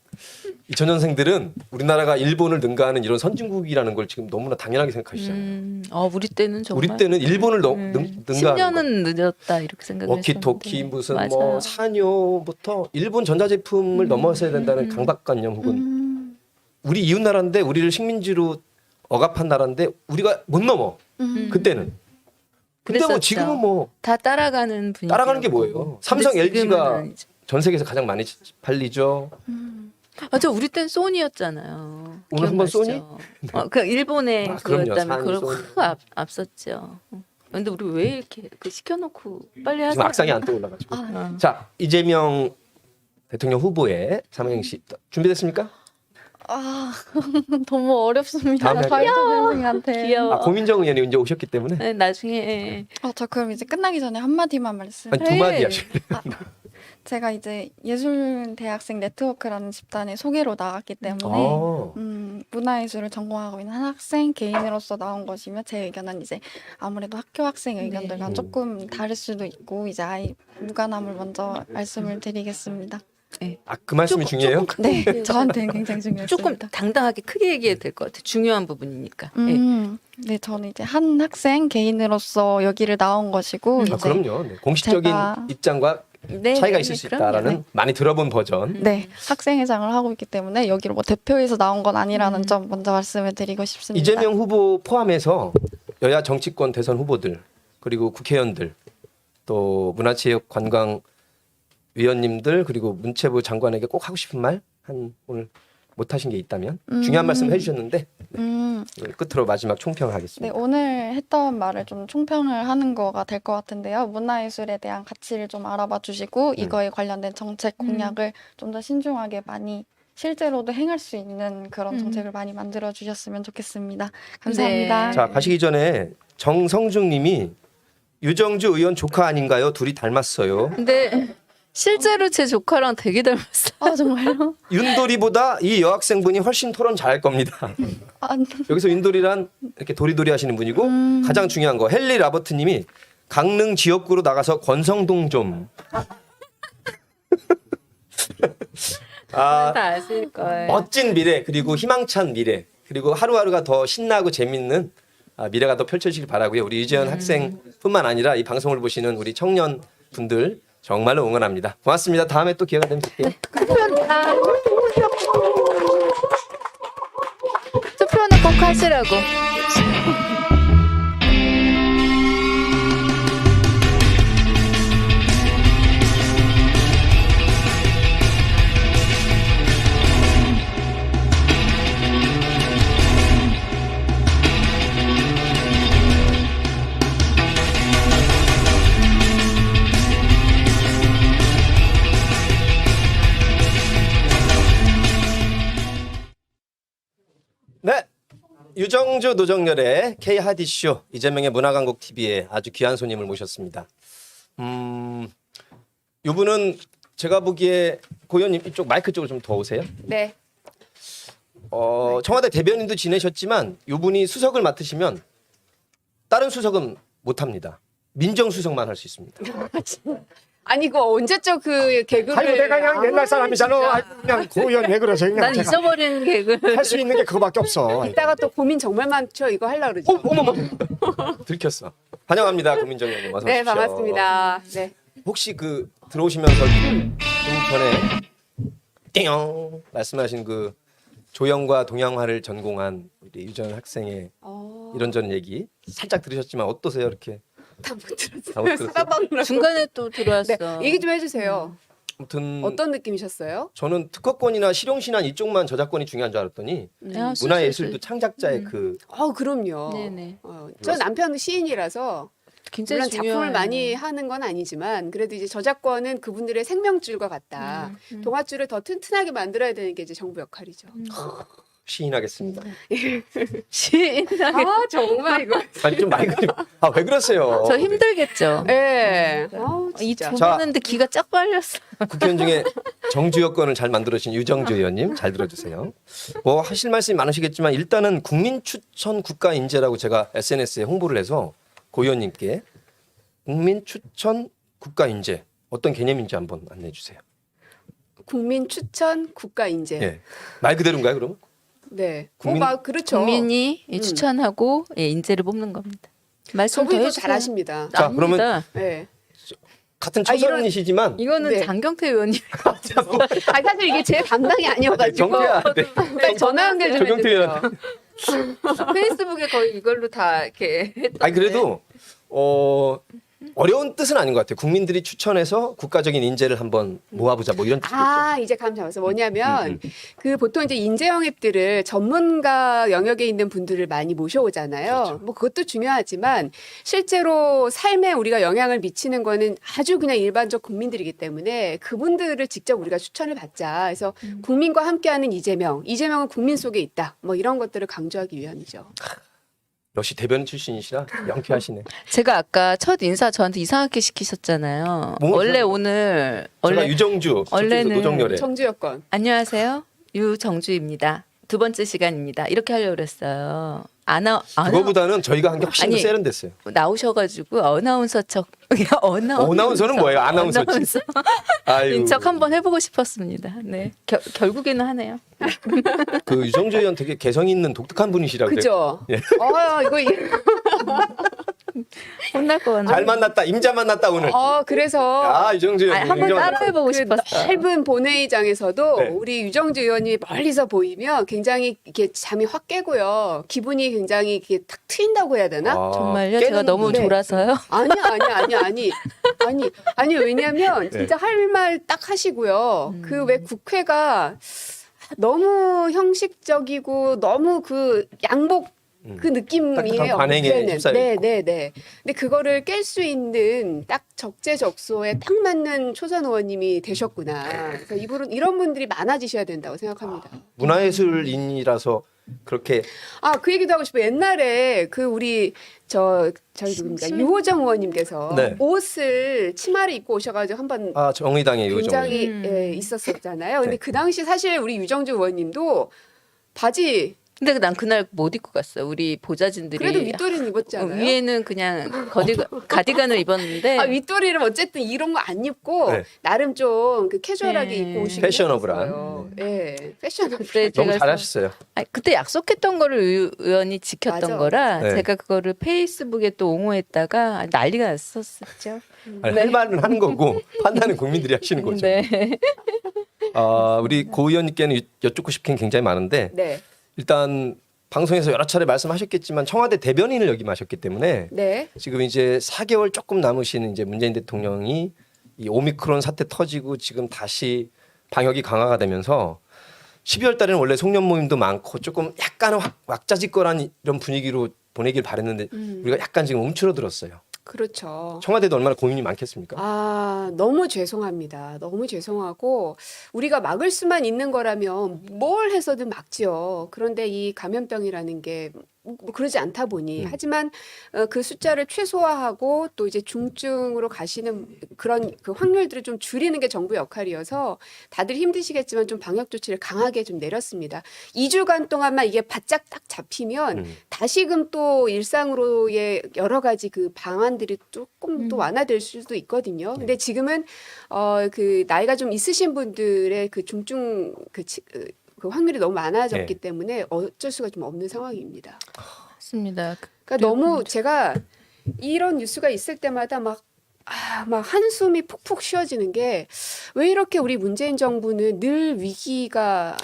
2000년생들은 우리나라가 일본을 능가하는 이런 선진국이라는 걸 지금 너무나 당연하게 생각하시잖아요. 우리 때는 정말 우리 때는 일본을 능가하는 거. 10년은 늦었다 이렇게 생각했었는데. 워키토키 무슨 맞아요. 뭐 사뇨부터 일본 전자제품을 넘어서야 된다는 강박관념 혹은 우리 이웃 나라인데 우리를 식민지로 억압한 나라인데 우리가 못 넘어. 그때는. 근데 뭐 그랬었죠. 지금은 뭐 다 따라가는 분위기. 따라가는 게 뭐예요? 삼성, LG가 전 세계에서 가장 많이 팔리죠. 맞아, 우리 땐 소니였잖아요. 오늘 한번 기억나시죠? 그 일본의 그럼요. 그였다면 그걸 소니. 확 앞섰죠. 근데 우리 왜 이렇게 시켜놓고 빨리 하자. 지금 악상이 안 떠올라가지고. 자, 이재명 대통령 후보의 삼행시 준비됐습니까? 아, 너무 어렵습니다. 다음에 가이드 선생님한테. 귀여워. 고민정 의원이 이제 오셨기 때문에 네, 나중에 저 그럼 이제 끝나기 전에 한마디만 말씀. 한 두 마디 네. 하셔야 돼요. 제가 이제 예술대학생 네트워크라는 집단에 소개로 나갔기 때문에 아, 문화예술을 전공하고 있는 한 학생 개인으로서 나온 것이며 제 의견은 이제 아무래도 학교 학생 의견들과 네. 조금 다를 수도 있고 이제 아이 무관함을 먼저 말씀을 드리겠습니다. 그 말씀이 중요해요? 네, 저한테는 굉장히 중요했습니다. 조금 당당하게 크게 얘기해도 될 것 같아요. 중요한 부분이니까. 네, 저는 이제 한 학생 개인으로서 여기를 나온 것이고 이제 그럼요. 네. 공식적인 제가- 입장과 네, 차이가 있을 수 그럼요. 있다라는 많이 들어본 버전. 네, 학생회장을 하고 있기 때문에 여기로 뭐 대표해서 나온 건 아니라는 점 먼저 말씀을 드리고 싶습니다. 이재명 후보 포함해서 여야 정치권 대선 후보들 그리고 국회의원들 또 문화체육관광 위원님들 그리고 문체부 장관에게 꼭 하고 싶은 말 한 오늘 못 하신 게 있다면 중요한 말씀 해주셨는데 이걸 끝으로 마지막 네, 총평하겠습니다. 오늘 했던 말을 좀 총평을 하는 거가 될 것 같은데요. 문화예술에 대한 가치를 좀 알아봐 주시고 이거에 관련된 정책 공약을 좀 더 신중하게 많이 실제로도 행할 수 있는 그런 정책을 많이 만들어 주셨으면 좋겠습니다. 감사합니다. 네. 자 가시기 전에 정성중님이 유정주 의원 조카 아닌가요? 둘이 닮았어요. 근데 실제로 제 조카랑 되게 닮았어요. 아, 정말요? 윤돌이보다 이 여학생분이 훨씬 토론 잘할 겁니다. 아, 여기서 윤돌이란 이렇게 도리도리 하시는 분이고 가장 중요한 거 헨리 라버트님이 강릉 지역구로 나가서 권성동 좀. 다 아실 거예요. 멋진 미래 그리고 희망찬 미래 그리고 하루하루가 더 신나고 재밌는 미래가 더 펼쳐지길 바라고요. 우리 유재현 학생뿐만 아니라 이 방송을 보시는 우리 청년 분들 정말로 응원합니다. 고맙습니다. 다음에 또 기회가 되면 뵐게요. 투표는 꼭 하시라고. 네. 유정주 노정열의 K하디쇼 이재명의 문화강국 TV에 아주 귀한 손님을 모셨습니다. 이분은 제가 보기에 고 의원님 이쪽 마이크 쪽으로 좀 더 오세요. 네. 청와대 대변인도 지내셨지만 이분이 수석을 맡으시면 다른 수석은 못합니다. 민정수석만 할 수 있습니다. 아니 그 언제적 그 개그를 아이고 내가 그냥 옛날 사람이잖아. 아이고, 그냥 고의원 왜 그러세요? 그냥 난 잊어버리는 개그를. 할 수 있는 게 그거밖에 없어. 이따가 또 고민 정말 많죠. 이거 하려고 그러죠. 어머머 들켰어. 환영합니다, 고민정 의원님. 어서 네, 오십시오. 반갑습니다. 네. 혹시 그 들어오시면서 좀 전에 띵 말씀하신 그 조형과 동양화를 전공한 우리 유전 학생의 이런저런 얘기 살짝 들으셨지만 어떠세요? 이렇게 다 못 들었어요. 다 못 들었어요? 싸방으로. 중간에 또 들어왔어. 네. 얘기 좀 해주세요. 아무튼 어떤 느낌이셨어요? 저는 특허권이나 실용신안 이쪽만 저작권이 중요한 줄 알았더니 아, 문화예술도 창작자의 그 그럼요. 네네. 저 남편은 시인이라서 굉장히 물론 작품을 중요한. 많이 하는 건 아니지만 그래도 이제 저작권은 그분들의 생명줄과 같다. 동아줄을 더 튼튼하게 만들어야 되는 게 이제 정부 역할이죠. 시인하겠습니다. 시인하게. 아 정말 이거. 아니 좀 많이 왜 그러세요? 저 힘들겠죠. 네. 이 진짜. 두 분인데 기가 쫙 빨렸어. 국회의원 중에 정주 여건을 잘 만들어주신 유정주 의원님 잘 들어주세요. 뭐 하실 말씀이 많으시겠지만 일단은 국민 추천 국가 인재라고 제가 SNS에 홍보를 해서 고 의원님께 국민 추천 국가 인재 어떤 개념인지 한번 안내해 주세요. 국민 추천 국가 인재. 예. 말 그대로인가요, 그러면? 네. 국민- 막 그렇죠. 국민이 추천하고 인재를 뽑는 겁니다. 말씀 더 저분도 해주세요. 잘하십니다. 자, 그러면 아닙니다. 네. 같은 아, 이런- 초선이시지만 이거는 네. 장경태 의원님 아니 사실 이게 제 담당이 아니어가지고 경태야. 네. 네, 전화 연결 좀 조경태 해주세요. 페이스북에 거의 이걸로 다 이렇게 아니 그래도 어려운 뜻은 아닌 것 같아요. 국민들이 추천해서 국가적인 인재를 한번 모아보자 뭐 이런 뜻이겠죠. 아, 이제 감 잡았어. 뭐냐면, 음. 그 보통 이제 인재 영입들을 전문가 영역에 있는 분들을 많이 모셔오잖아요. 그렇죠. 뭐 그것도 중요하지만, 실제로 삶에 우리가 영향을 미치는 거는 아주 그냥 일반적 국민들이기 때문에 그분들을 직접 우리가 추천을 받자. 그래서 국민과 함께하는 이재명은 국민 속에 있다. 뭐 이런 것들을 강조하기 위함이죠. 역시 대변인 출신이시라 명쾌하시네. 제가 아까 첫 인사 저한테 이상하게 시키셨잖아요. 뭐가 원래 이상해요? 오늘 제가 원래 유정주 원래는 노정열의 정주 여건. 안녕하세요. 유정주입니다. 두 번째 시간입니다. 이렇게 하려고 그랬어요. 그거보다는 저희가 한 게 훨씬 더 아니, 세련됐어요. 나오셔가지고 어나운서 척 어나운서는 뭐예요? 아나운서지. 어나운서 아유. 인척 한번 해보고 싶었습니다. 네, 결국에는 하네요. 그 유정주 의원 되게 개성 있는 독특한 분이시라고. 그죠? 예. 혼날 것 같네. 잘 만났다. 임자 만났다 오늘. 그래서. 아 유정주 의원. 아니, 한번 따라해보고 그 싶었어요. 넓은 본회의장에서도 네. 우리 유정주 의원이 멀리서 보이면 굉장히 이렇게 잠이 확 깨고요. 기분이 굉장히 이렇게 탁 트인다고 해야 되나? 정말요? 제가 너무 네. 졸아서요. 아니 왜냐면 진짜 할 말 딱 하시고요. 그 왜 국회가 너무 형식적이고 너무 그 양복 그 느낌이에요. 딱딱한 관행에 국회는. 휩싸여 있고. 네. 근데 그거를 깰 수 있는 딱 적재적소에 딱 맞는 초선 의원님이 되셨구나. 그래서 이런 분들이 많아지셔야 된다고 생각합니다. 문화예술인이라서 그렇게 그 얘기도 하고 싶어요. 옛날에 그 우리 저희 누굽니까 유호정 의원님께서 네. 옷을 치마를 입고 오셔가지고 한번 정의당의 요정. 굉장히 의원님. 있었었잖아요. 근데 네. 그 당시 사실 우리 유정주 의원님도 바지 근데 난 그날 못 입고 갔어요. 우리 보좌진들이 그래도 윗도리는 입었잖아요. 위에는 그냥 가디건을 입었는데 윗도리를 어쨌든 이런 거 안 입고 네. 나름 좀 그 캐주얼하게 네. 입고 오시고 패셔너블한. 네, 패셔너블. 그때 너무 제가 잘하셨어요. 그때 약속했던 거를 의원이 지켰던 맞아. 거라 네. 제가 그거를 페이스북에 또 옹호했다가 난리가 났었죠. 아니, 할 말은 하는 거고 판단은 국민들이 하시는 거죠. 네. 우리 고 의원님께는 여쭙고 싶은 게 굉장히 많은데 네, 일단 방송에서 여러 차례 말씀하셨겠지만 청와대 대변인을 역임하셨기 때문에 네, 지금 이제 4개월 조금 남으신 이제 문재인 대통령이 이 오미크론 사태 터지고 지금 다시 방역이 강화가 되면서 12월 달에는 원래 송년 모임도 많고 조금 약간은 왁자지껄한 이런 분위기로 보내길 바랬는데 우리가 약간 지금 움츠러들었어요. 그렇죠. 청와대도 얼마나 고민이 많겠습니까? 너무 죄송합니다. 너무 죄송하고 우리가 막을 수만 있는 거라면 뭘 해서든 막지요. 그런데 이 감염병이라는 게 뭐 그러지 않다 보니 하지만 그 숫자를 최소화하고 또 이제 중증으로 가시는 그런 그 확률들을 좀 줄이는 게 정부 역할이어서 다들 힘드시겠지만 좀 방역 조치를 강하게 좀 내렸습니다. 2주간 동안만 이게 바짝 딱 잡히면 다시금 또 일상으로의 여러 가지 그 방안들이 조금 또 완화될 수도 있거든요. 근데 지금은 그 나이가 좀 있으신 분들의 그 중증 그 확률이 너무 많아졌기 네. 때문에 어쩔 수가 좀 없는 상황입니다. 맞습니다. 그러니까 너무 제가 이런 뉴스가 있을 때마다 막 한숨이 푹푹 쉬어지는 게 왜 이렇게 우리 문재인 정부는 늘 위기가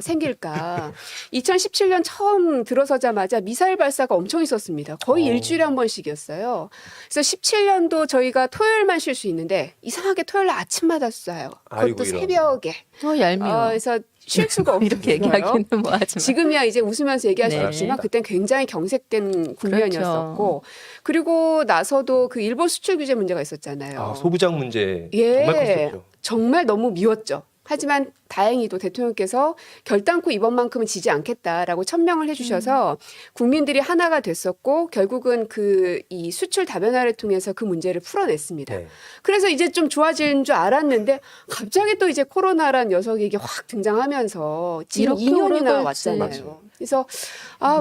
생길까. 2017년 처음 들어서자마자 미사일 발사가 엄청 있었습니다. 거의 일주일에 한 번씩이었어요. 그래서 17년도 저희가 토요일만 쉴 수 있는데 이상하게 토요일 날 아침마다 쏴요. 아이고, 그것도 이런. 새벽에. 얄미워. 그래서 쉴 수가 없어요. 이렇게 얘기하기는 뭐하지만 지금이야 이제 웃으면서 얘기할 수 네. 없지만 그땐 굉장히 경색된 국면이었었고 그리고 나서도 그 일본 수출 규제 문제가 있었잖아요. 소부장 문제 예. 정말 컸었죠. 정말 너무 미웠죠. 하지만 다행히도 대통령께서 결단코 이번만큼은 지지 않겠다라고 천명을 해주셔서 국민들이 하나가 됐었고 결국은 이 수출 다변화를 통해서 그 문제를 풀어냈습니다. 네. 그래서 이제 좀 좋아지는 줄 알았는데 갑자기 또 이제 코로나란 녀석이 이게 확 등장하면서 지금 이렇게 오래 2년이나 걸지. 왔잖아요. 맞아요. 그래서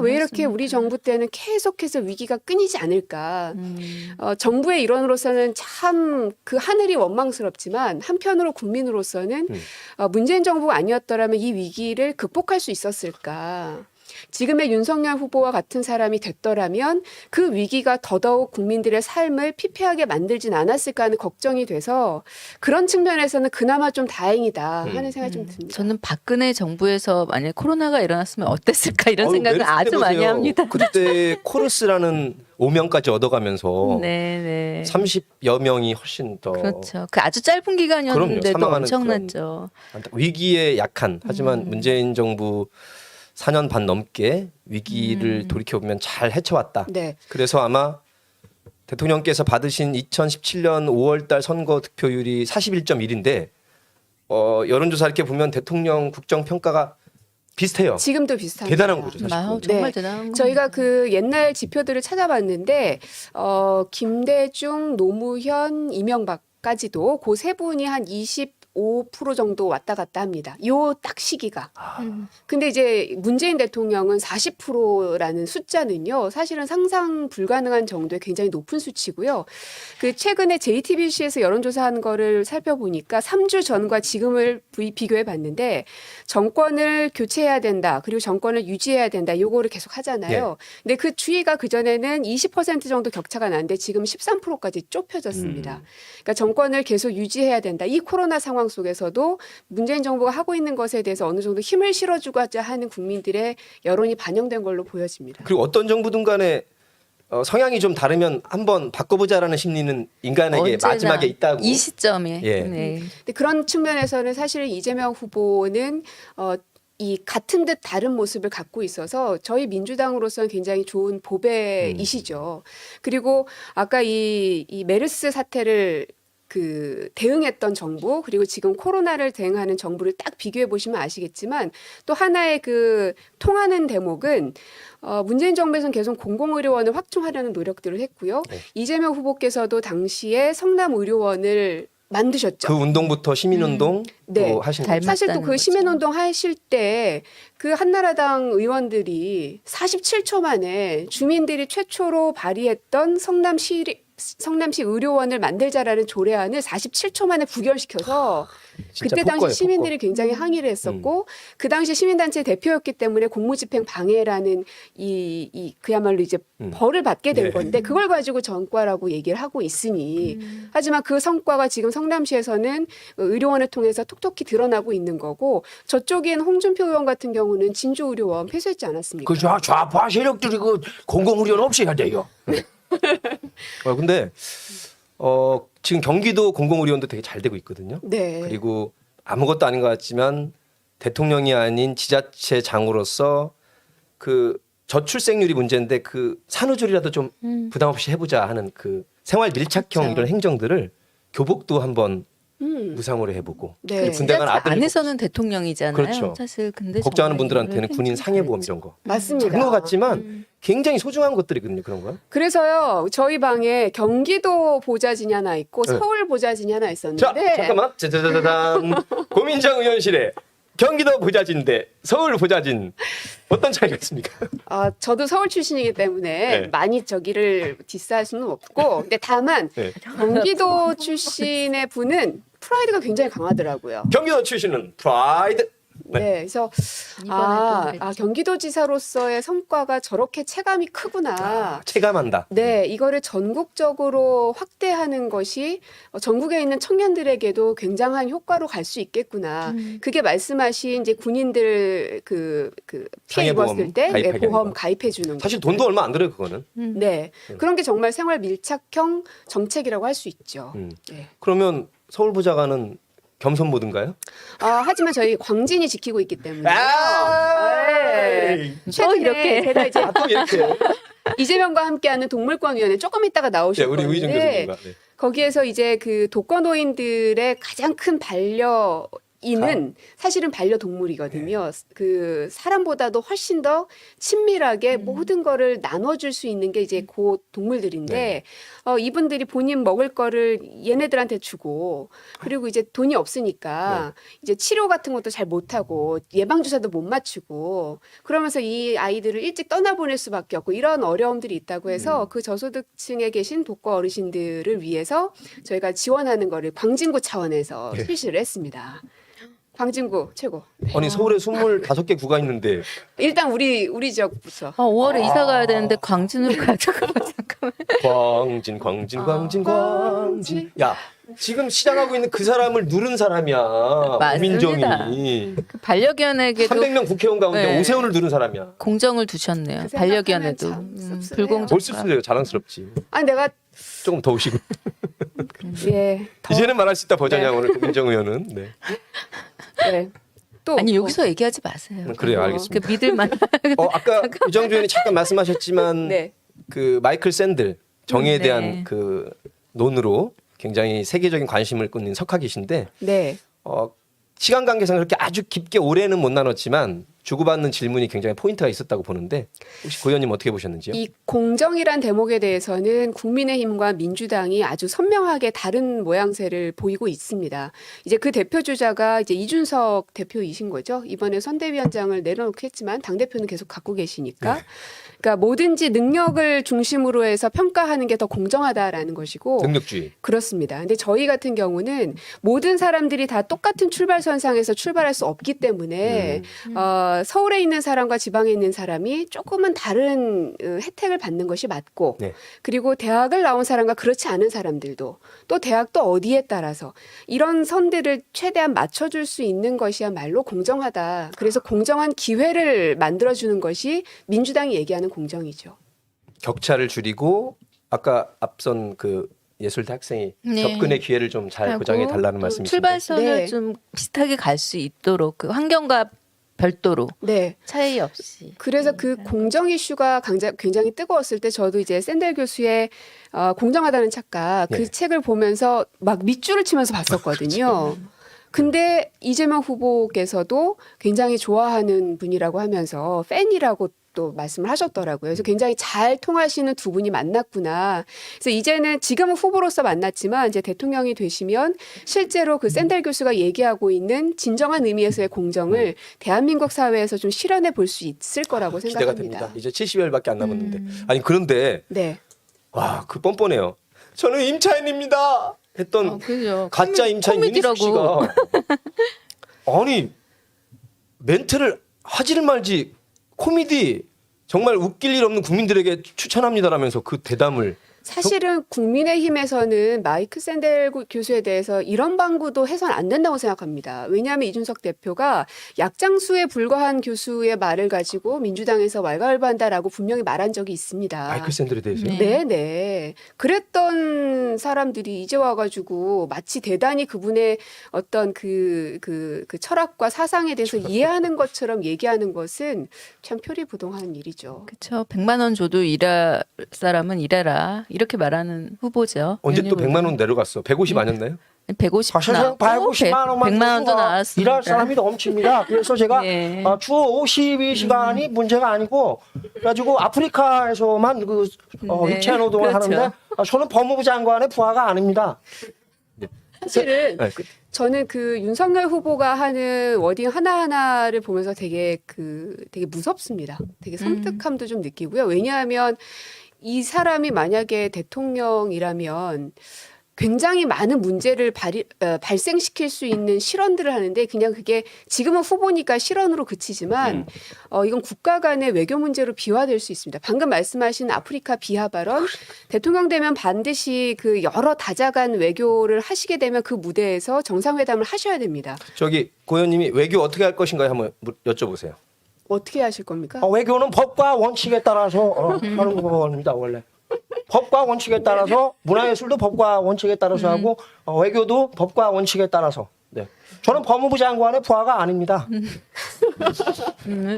왜 이렇게 우리 정부 때는 계속해서 위기가 끊이지 않을까. 정부의 일원으로서는 참 그 하늘이 원망스럽지만 한편으로 국민으로서는 문재인 정부가 아니었더라면 이 위기를 극복할 수 있었을까. 지금의 윤석열 후보와 같은 사람이 됐더라면 그 위기가 더더욱 국민들의 삶을 피폐하게 만들진 않았을까 하는 걱정이 돼서 그런 측면에서는 그나마 좀 다행이다 하는 생각이 좀 듭니다. 저는 박근혜 정부에서 만약 코로나가 일어났으면 어땠을까 이런 어우, 생각을 메르스 아주 많이 해보세요. 합니다. 그때 코르스라는 오명까지 얻어가면서 네네. 30여 명이 훨씬 더 그렇죠. 그 아주 짧은 기간이었는데도 그럼요. 사망하는 엄청났죠. 위기에 약한 하지만 문재인 정부 4년 반 넘게 위기를 돌이켜보면 잘 헤쳐왔다. 네. 그래서 아마 대통령께서 받으신 2017년 5월달 선거 득표율이 41.1인데 여론조사 이렇게 보면 대통령 국정 평가가 비슷해요. 지금도 비슷합니다. 대단한 거죠, 사실. 아우, 그건. 정말 네. 대단한 거. 저희가 그 옛날 지표들을 찾아봤는데 김대중, 노무현, 이명박까지도 그 세 분이 한 25% 정도 왔다 갔다 합니다. 요 딱 시기가. 근데 이제 문재인 대통령은 40%라는 숫자는요. 사실은 상상 불가능한 정도의 굉장히 높은 수치고요. 그 최근에 JTBC에서 여론조사한 거를 살펴보니까 3주 전과 지금을 비교해 봤는데 정권을 교체해야 된다. 그리고 정권을 유지해야 된다. 요거를 계속 하잖아요. 근데 그 추이가 그전에는 20% 정도 격차가 나는데 지금 13%까지 좁혀졌습니다. 그러니까 정권을 계속 유지해야 된다. 이 코로나 상황 속에서도 문재인 정부가 하고 있는 것에 대해서 어느 정도 힘을 실어주고자 하는 국민들의 여론이 반영된 걸로 보여집니다. 그리고 어떤 정부든 간에 성향이 좀 다르면 한번 바꿔보자라는 심리는 인간에게 언제나 마지막에 있다고. 이 시점에. 예. 네. 근데 그런 측면에서는 사실 이재명 후보는 이 같은 듯 다른 모습을 갖고 있어서 저희 민주당으로서는 굉장히 좋은 보배이시죠. 그리고 아까 이 메르스 사태를 대응했던 정부 그리고 지금 코로나를 대응하는 정부를 딱 비교해 보시면 아시겠지만 또 하나의 그 통하는 대목은 문재인 정부에서는 계속 공공의료원을 확충하려는 노력들을 했고요. 네. 이재명 후보께서도 당시에 성남의료원을 만드셨죠. 그 운동부터 시민운동 네. 또 하신 잘 거죠. 사실 또 맞다는 그 거죠. 시민운동 하실 때 그 한나라당 의원들이 47초 만에 주민들이 최초로 발의했던 성남시 의료원을 만들자라는 조례안을 47초 만에 부결시켜서 진짜 그때 당시 폭거예요, 시민들이 굉장히 항의를 했었고 그 당시 시민단체 대표였기 때문에 공무집행 방해라는 그야말로 이제 벌을 받게 된 네. 건데 그걸 가지고 전과라고 얘기를 하고 있으니 하지만 그 성과가 지금 성남시에서는 의료원을 통해서 톡톡히 드러나고 있는 거고 저쪽인 홍준표 의원 같은 경우는 진주의료원 폐쇄했지 않았습니까? 그 좌파 세력들이 그 공공의료는 없애야 돼요. 근데 지금 경기도 공공의료원도 되게 잘 되고 있거든요. 네. 그리고 아무것도 아닌 것 같지만 대통령이 아닌 지자체장으로서 그 저출생률이 문제인데 그 산후조리라도 좀 부담 없이 해보자 하는 그 생활 밀착형 그렇죠. 이런 행정들을 교복도 한번 무상으로 해보고 네. 그리고 군대 간 지자체 아들 안에서는 대통령이잖아요. 그렇죠. 사실 근데 걱정하는 정말 분들한테는 이거를 군인 굉장히 상해보험 잘했죠. 이런 거 맞습니다. 작은 것 같지만 굉장히 소중한 것들이거든요. 그런 거. 그래서요 저희 방에 경기도 보좌진이 하나 있고 네. 서울 보좌진이 하나 자 있었는데 잠깐만 짜자자자잔 고민정 의원실에 경기도 보좌진 대 서울 보좌진 어떤 차이가 있습니까? 저도 서울 출신이기 때문에 네. 많이 저기를 디스할 수는 없고 근데 다만 네. 경기도 출신의 분은 프라이드가 굉장히 강하더라고요. 경기도 출신은 프라이드. 네, 그래서 이번에도 경기도지사로서의 성과가 저렇게 체감이 크구나. 체감한다. 네, 이거를 전국적으로 확대하는 것이 전국에 있는 청년들에게도 굉장한 효과로 갈 수 있겠구나. 그게 말씀하신 이제 군인들 그 피해 상해보험 입었을 때 가입하게 하는 보험 거. 가입해 주는 거. 사실 돈도 얼마 안 들어요 그거는. 네, 그런 게 정말 생활 밀착형 정책이라고 할 수 있죠. 네. 그러면 서울 보좌관은 겸손 모드인가요? 하지만 저희 광진이 지키고 있기 때문에. 네. 또 최근에 이렇게. 제가 이제 또 이렇게. 이재명과 함께하는 동물권위원회 조금 이따가 네, 나오실 우리 의정 건데 교수님과. 네. 거기에서 이제 그 독거노인들의 가장 큰 이는 사실은 반려동물이거든요. 그 사람보다도 훨씬 더 친밀하게 모든 거를 나눠줄 수 있는 게 이제 그 동물들인데 이분들이 본인 먹을 거를 얘네들한테 주고 그리고 이제 돈이 없으니까 이제 치료 같은 것도 잘 못하고 예방주사도 못 맞추고 그러면서 이 아이들을 일찍 떠나보낼 수밖에 없고 이런 어려움들이 있다고 해서 그 저소득층에 계신 독거 어르신들을 위해서 저희가 지원하는 거를 광진구 차원에서 실시를 했습니다. 광진구 최고. 네. 아니 서울에 25개 구가 있는데 일단 우리 지역부터. 5월에 이사 가야 되는데 광진으로 가야 잠깐만. 광진. 야 지금 시작하고 있는 그 사람을 누른 사람이야. 맞습니다. 민정이 그 반려견에게도 300명 국회의원 가운데 네. 오세훈을 누른 사람이야. 공정을 두셨네요. 그 반려견에도 생각하면 참 씁쓸해요. 불공정. 뭘 씁쓸해요. 자랑스럽지. 아니 내가 조금 더우시고 예. 이제는 말할 수 있다 버전이야 오늘 민정 의원은. 네. 네. 또 아니 뭐. 여기서 얘기하지 마세요. 그래요, 알겠습니다. 그 믿을만. 아까 유정주 의원이 잠깐 말씀하셨지만 네. 그 마이클 샌들 정의에 네. 대한 그 논으로 굉장히 세계적인 관심을 끈는 석학이신데 네. 시간 관계상 그렇게 아주 깊게 오래는 못 나눴지만 주고받는 질문이 굉장히 포인트가 있었다고 보는데 혹시 고 의원님 어떻게 보셨는지요? 이 공정이란 대목에 대해서는 국민의힘과 민주당이 아주 선명하게 다른 모양새를 보이고 있습니다. 이제 그 대표 주자가 이제 이준석 대표이신 거죠. 이번에 선대위원장을 내려놓고 했지만 당 대표는 계속 갖고 계시니까. 네. 그러니까 뭐든지 능력을 중심으로 해서 평가하는 게 더 공정하다라는 것이고 능력주의. 그렇습니다. 근데 저희 같은 경우는 모든 사람들이 다 똑같은 출발선상에서 출발할 수 없기 때문에 서울에 있는 사람과 지방에 있는 사람이 조금은 다른 혜택을 받는 것이 맞고 네. 그리고 대학을 나온 사람과 그렇지 않은 사람들도 또 대학도 어디에 따라서 이런 선들을 최대한 맞춰줄 수 있는 것이야말로 공정하다. 그래서 공정한 기회를 만들어주는 것이 민주당이 얘기하는 공정이죠. 격차를 줄이고 아까 앞선 그 예술대 학생이 네. 접근의 기회를 좀 잘 보장해 달라는 또 말씀이신데 출발선을 네. 좀 비슷하게 갈 수 있도록 그 환경과 별도로 네. 차이 없이. 그래서 그 공정 이슈가 굉장히 뜨거웠을 때 저도 이제 샌델 교수의 공정하다는 착각 그 네. 책을 보면서 막 밑줄을 치면서 봤었거든요. 근데 이재명 후보께서도 굉장히 좋아하는 분이라고 하면서 팬이라고 또 말씀을 하셨더라고요. 그래서 굉장히 잘 통하시는 두 분이 만났구나. 그래서 이제는 지금은 후보로서 만났지만 이제 대통령이 되시면 실제로 그 샌델 교수가 얘기하고 있는 진정한 의미에서의 공정을 대한민국 사회에서 좀 실현해 볼 수 있을 거라고 기대가 생각합니다. 됩니다. 이제 70여일밖에 안 남았는데 아니 그런데 네. 와 그 뻔뻔해요. 저는 임차인입니다. 했던 그죠. 가짜 임차인 윤희숙 씨가 아니 멘트를 하지를 말지 코미디 정말 웃길 일 없는 국민들에게 추천합니다라면서 그 대담을 사실은 국민의힘에서는 마이크 샌델 교수에 대해서 이런 방구도 해서는 안 된다고 생각합니다. 왜냐하면 이준석 대표가 약장수에 불과한 교수의 말을 가지고 민주당에서 왈가왈부한다라고 분명히 말한 적이 있습니다. 마이클 샌들에 대해서요. 네. 네. 그랬던 사람들이 이제 와가지고 마치 대단히 그분의 어떤 그 철학과 사상에 대해서 이해하는 것처럼 얘기하는 것은 참 표리부동한 일이죠. 그렇죠. 100만 원 줘도 일할 사람은 일해라. 이렇게 말하는 후보죠. 언제 또 100만 원 내려갔어? 150 아니었나요? 150 사실은 나왔고 150만 원만 100만 원도 주고 나왔습니다. 일할 사람이 넘칩니다. 그래서 제가 네. 주 52시간이 문제가 아니고 그래가지고 아프리카에서만 네, 육체 노동을 그렇죠. 하는데 저는 법무부 장관의 부하가 아닙니다. 사실은 네. 저는 그 윤석열 후보가 하는 워딩 하나하나를 보면서 되게 무섭습니다. 되게 섬뜩함도 좀 느끼고요. 왜냐하면 이 사람이 만약에 대통령이라면 굉장히 많은 문제를 발생시킬 수 있는 실언들을 하는데 그냥 그게 지금은 후보니까 실언으로 그치지만 이건 국가 간의 외교 문제로 비화될 수 있습니다. 방금 말씀하신 아프리카 비하 발언 대통령 되면 반드시 그 여러 다자간 외교를 하시게 되면 그 무대에서 정상회담을 하셔야 됩니다. 저기 고 의원님이 외교 어떻게 할 것인가요? 한번 여쭤보세요. 어떻게 하실 겁니까? 외교는 법과 원칙에 따라서 하는 겁니다. 원래 법과 원칙에 따라서 문화예술도 법과 원칙에 따라서 하고 외교도 법과 원칙에 따라서. 네. 저는 법무부 장관의 부하가 아닙니다.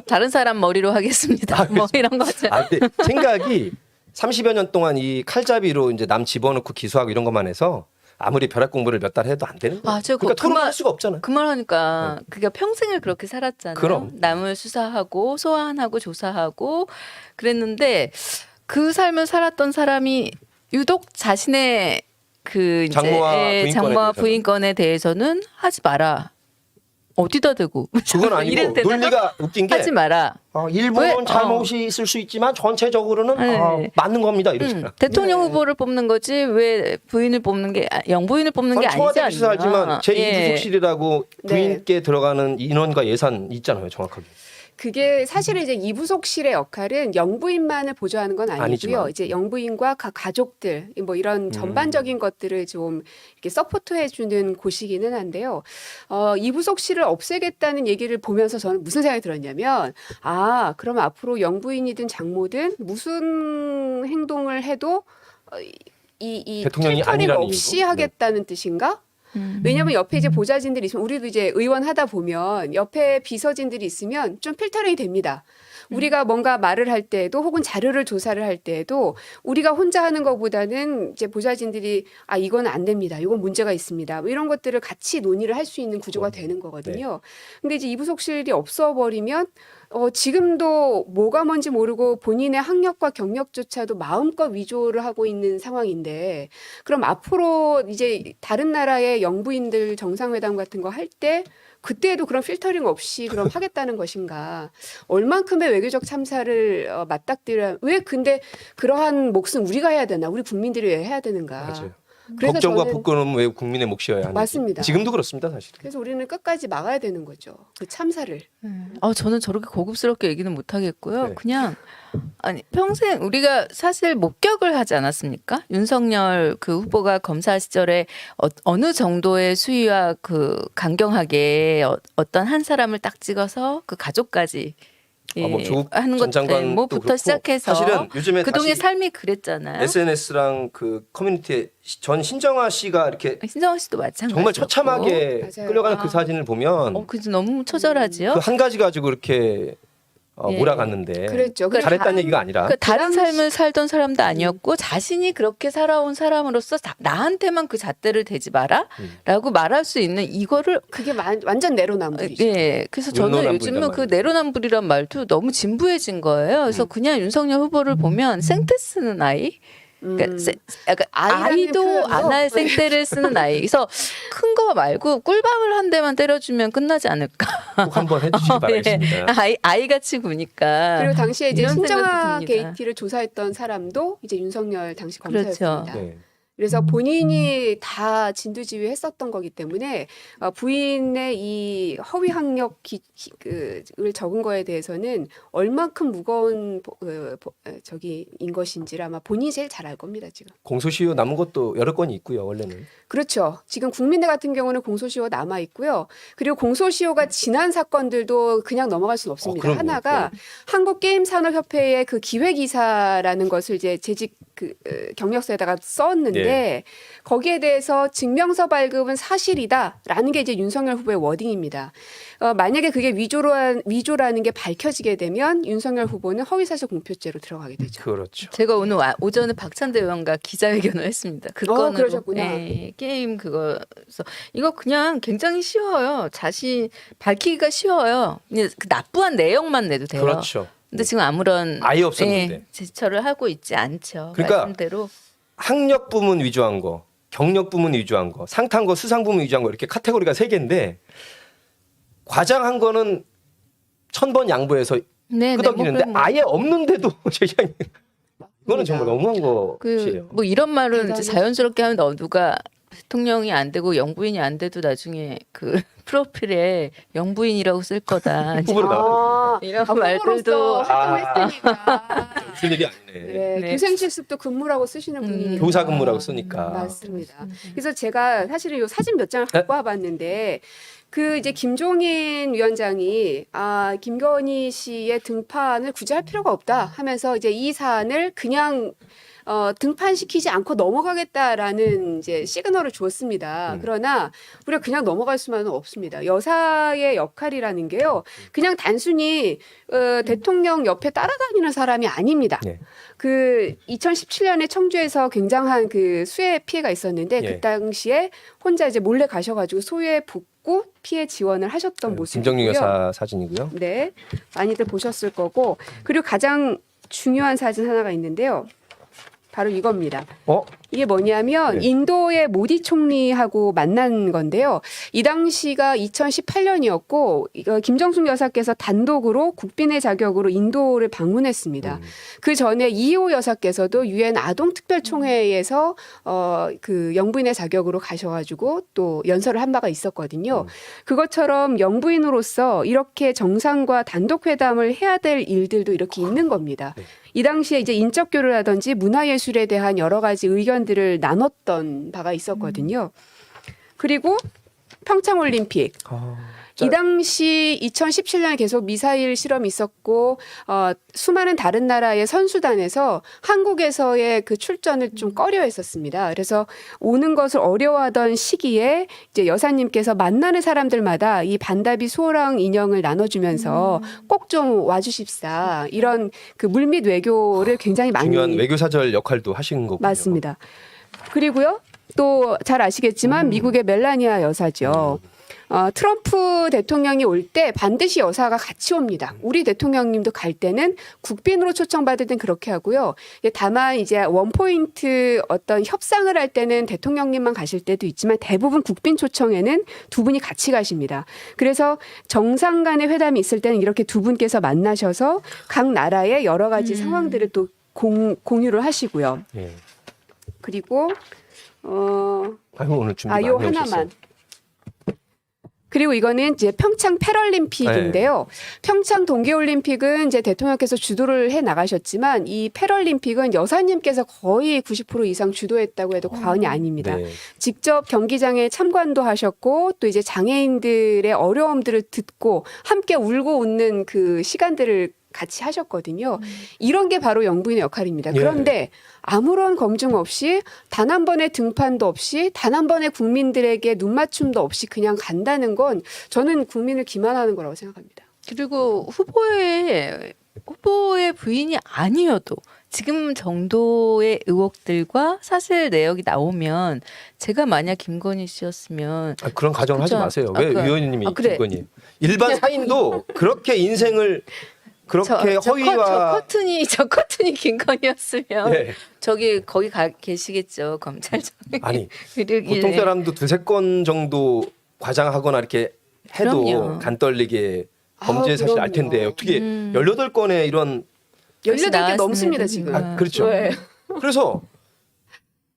다른 사람 머리로 하겠습니다. 뭐 이런 거죠. 근데 생각이 30여 년 동안 이 칼잡이로 이제 남 집어넣고 기소하고 이런 것만 해서 아무리 벼락 공부를 몇 달 해도 안 되는 거예요. 아, 저 그러니까 그 말- 토론할 수가 없잖아요. 그 말 하니까 그게 평생을 그렇게 살았잖아요. 그럼. 남을 수사하고 소환하고 조사하고 그랬는데 그 삶을 살았던 사람이 유독 자신의 그 이제 장모와 부인권에 부인권에 대해서는 하지 마라. 어디다 대고 그건 아니고 이런 데다가 논리가 웃긴 게 하지 마라. 일부는 왜? 잘못이 있을 수 있지만 전체적으로는 네. 맞는 겁니다. 이러잖아. 대통령 네. 후보를 뽑는 거지 왜 부인을 뽑는 게 영부인을 뽑는 게 아니지 청와대 않나. 비서 살지만 제 예. 2부속실이라고 네. 부인께 들어가는 인원과 예산 있잖아요, 정확하게. 그게 사실은 이제 이부속실의 역할은 영부인만을 보조하는 건 아니고요. 아니지만. 이제 영부인과 각 가족들 뭐 이런 전반적인 것들을 좀 이렇게 서포트해주는 곳이기는 한데요. 이부속실을 없애겠다는 얘기를 보면서 저는 무슨 생각이 들었냐면, 아, 그러면 앞으로 영부인이든 장모든 무슨 행동을 해도 이 대통령이 필터링 아니라는 없이 이유로? 하겠다는 뜻인가? 왜냐하면 옆에 이제 보좌진들이 있으면 우리도 이제 의원 하다 보면 옆에 비서진들이 있으면 좀 필터링이 됩니다. 우리가 뭔가 말을 할 때에도 혹은 자료를 조사를 할 때에도 우리가 혼자 하는 것보다는 이제 보좌진들이 아 이건 안 됩니다. 이건 문제가 있습니다. 뭐 이런 것들을 같이 논의를 할 수 있는 구조가 되는 거거든요. 근데 이제 이부속실이 없어버리면 지금도 뭐가 뭔지 모르고 본인의 학력과 경력조차도 마음껏 위조를 하고 있는 상황인데 그럼 앞으로 이제 다른 나라의 영부인들 정상회담 같은 거 할 때 그때에도 그런 필터링 없이 그럼 하겠다는 것인가? 얼만큼의 외교적 참사를 맞닥뜨려 왜 근데 그러한 몫은 우리가 해야 되나? 우리 국민들이 왜 해야 되는가? 맞아요. 그래서 걱정과 저는 복권은 왜 국민의 몫이어야 하는지. 맞습니다. 지금도 그렇습니다, 사실. 그래서 우리는 끝까지 막아야 되는 거죠. 그 참사를. 저는 저렇게 고급스럽게 얘기는 못 하겠고요. 네. 그냥 아니 평생 우리가 사실 목격을 하지 않았습니까? 윤석열 그 후보가 검사 시절에 어느 정도의 수위와 그 강경하게 어떤 한 사람을 딱 찍어서 그 가족까지 뭐 조국 하는 전 것들 장관도 뭐부터 그렇고 시작해서 사실은 요즘에 그동안 다시 삶이 그랬잖아요. SNS랑 그 커뮤니티에 전 신정아 씨가 이렇게 신정아 씨도 마찬가지고 정말 처참하게 맞아요. 끌려가는 아. 그 사진을 보면 그래서 너무 처절하지요. 그 한 가지 가지고 이렇게 예. 몰아갔는데 그랬죠. 그러니까 잘했다는 얘기가 아니라 그 다른 그 당시- 삶을 살던 사람도 아니었고 자신이 그렇게 살아온 사람으로서 나한테만 그 잣대를 대지 마라라고 말할 수 있는 이거를 그게 완전 내로남불이죠. 예. 그래서 저는 윤노남불이란 요즘은 그 말이죠. 내로남불이란 말도 너무 진부해진 거예요. 그래서 그냥 윤석열 후보를 보면 생떼 쓰는 아이. 그러니까 약간 아이라는 아이도 표현으로? 안 할 생떼를 쓰는 아이. 그래서 큰 거 말고 꿀밤을 한 대만 때려주면 끝나지 않을까. 꼭 한번 해주시기 바라겠습니다. 아이 같이 구니까. 그리고 당시에 이제 이런 신정아 생각도 듭니다. 게이트를 조사했던 사람도 이제 윤석열 당시 그렇죠. 검사였습니다. 네. 그래서 본인이 다 진두지휘했었던 거기 때문에 부인의 이 허위 학력 을 적은 거에 대해서는 얼만큼 무거운 인 것인지를 아마 본인이 제일 잘 알 겁니다 지금. 공소시효 남은 것도 여러 건이 있고요, 원래는. 그렇죠. 지금 국민대 같은 경우는 공소시효 남아 있고요. 그리고 공소시효가 지난 사건들도 그냥 넘어갈 수는 없습니다. 그럼요. 하나가 한국게임산업협회의 그 기획이사라는 것을 이제 재직 경력서에다가 썼는데 거기에 대해서 증명서 발급은 사실이다라는 게 이제 윤석열 후보의 워딩입니다. 만약에 그게 위조라는 게 밝혀지게 되면 윤석열 후보는 허위사실 공표죄로 들어가게 되죠. 그렇죠. 제가 오늘 오전에 박찬대 의원과 기자회견을 했습니다. 그 건으로. 그러셨구나. 예, 게임 그거서 이거 그냥 굉장히 쉬워요. 자신 밝히기가 쉬워요. 그냥 그 납부한 내용만 내도 돼요. 그렇죠. 근데 지금 아무런 아예 없었는데. 제처를 하고 있지 않죠. 그러니까 말씀대로. 학력 부문 위조한 거, 경력 부문 위조한 거, 상탄 거, 수상 부문 위조한 거 이렇게 카테고리가 3개인데 과장한 거는 1000번 양보해서 네, 끄덕이는데 뭐 아예 없는데도 제시한 이거는 정말 너무한 그 것이에요. 뭐 이런 말은 이제 대단히- 자연스럽게 하면 누가 대통령이 안 되고 영부인이 안 돼도 나중에 그 프로필에 영부인이라고 쓸 거다. 이제 후보로 나와. 이런 후보로서 말들도 활동했으니까. 무슨 일이 아니네. 네, 네. 교생실습도 근무라고 쓰시는 분이 교사 근무라고 쓰니까. 맞습니다. 그래서 제가 사실은 이 사진 몇 장을 갖고 와봤는데 그 이제 김종인 위원장이 김건희 씨의 등판을 굳이 할 필요가 없다 하면서 이제 이 사안을 그냥 등판시키지 않고 넘어가겠다라는 이제 시그널을 줬습니다. 그러나 우리가 그냥 넘어갈 수만은 없습니다. 여사의 역할이라는 게요. 그냥 단순히 대통령 옆에 따라다니는 사람이 아닙니다. 네. 그 2017년에 청주에서 굉장한 그 수해 피해가 있었는데 예. 그 당시에 혼자 이제 몰래 가셔가지고 소유에 붙고 피해 지원을 하셨던 김정용 모습이고요. 여사 사진이고요. 네, 많이들 보셨을 거고 그리고 가장 중요한 사진 하나가 있는데요. 바로 이겁니다. 이게 뭐냐면 네. 인도의 모디 총리하고 만난 건데요. 이 당시가 2018년이었고 김정숙 여사께서 단독으로 국빈의 자격으로 인도를 방문했습니다. 그 전에 이호 여사께서도 유엔 아동특별총회에서 그 영부인의 자격으로 가셔가지고 또 연설을 한 바가 있었거든요. 그것처럼 영부인으로서 이렇게 정상과 단독 회담을 해야 될 일들도 이렇게 있는 겁니다. 네. 이 당시에 이제 인적 교류라든지 문화예술에 대한 여러 가지 의견들을 나눴던 바가 있었거든요. 그리고 평창올림픽. 이 당시 2017년에 계속 미사일 실험이 있었고 수많은 다른 나라의 선수단에서 한국에서의 그 출전을 좀 꺼려했었습니다. 그래서 오는 것을 어려워하던 시기에 이제 여사님께서 만나는 사람들마다 이 반다비 수호랑 인형을 나눠주면서 꼭 좀 와주십사 이런 그 물밑 외교를 굉장히 많이 중요한 외교사절 역할도 하신 거군요. 맞습니다. 그리고요 또 잘 아시겠지만 미국의 멜라니아 여사죠. 트럼프 대통령이 올 때 반드시 여사가 같이 옵니다. 우리 대통령님도 갈 때는 국빈으로 초청받을 땐 그렇게 하고요. 다만 이제 원포인트 어떤 협상을 할 때는 대통령님만 가실 때도 있지만 대부분 국빈 초청에는 두 분이 같이 가십니다. 그래서 정상 간의 회담이 있을 때는 이렇게 두 분께서 만나셔서 각 나라의 여러 가지 상황들을 또 공유를 하시고요. 예. 그리고 아유, 오늘 준비 많이 요 오셨어요. 하나만. 그리고 이거는 이제 평창 패럴림픽인데요. 평창 동계올림픽은 이제 대통령께서 주도를 해 나가셨지만 이 패럴림픽은 여사님께서 거의 90% 이상 주도했다고 해도 과언이 아닙니다. 네. 직접 경기장에 참관도 하셨고 또 이제 장애인들의 어려움들을 듣고 함께 울고 웃는 그 시간들을 같이 하셨거든요. 이런 게 바로 영부인의 역할입니다. 예. 그런데 아무런 검증 없이 단 한 번의 등판도 없이 단 한 번의 국민들에게 눈맞춤도 없이 그냥 간다는 건 저는 국민을 기만하는 거라고 생각합니다. 그리고 후보의 부인이 아니어도 지금 정도의 의혹들과 사실 내역이 나오면 제가 만약 김건희 씨였으면 그런 가정을 하지 그죠? 마세요. 왜 위원님이 그래. 김건희? 일반 사인도 그렇게 인생을 그렇게 허위와 저 커튼이 김건희였으면 예. 저기 거기 계시겠죠 검찰청에. 아니 그러길래. 보통 사람도 두세 건 정도 과장하거나 이렇게 해도 그럼요. 간 떨리게 범죄 사실 알 텐데 그럼요. 어떻게 18건의 이런 18개 넘습니다 지금. 그렇죠. 네. 그래서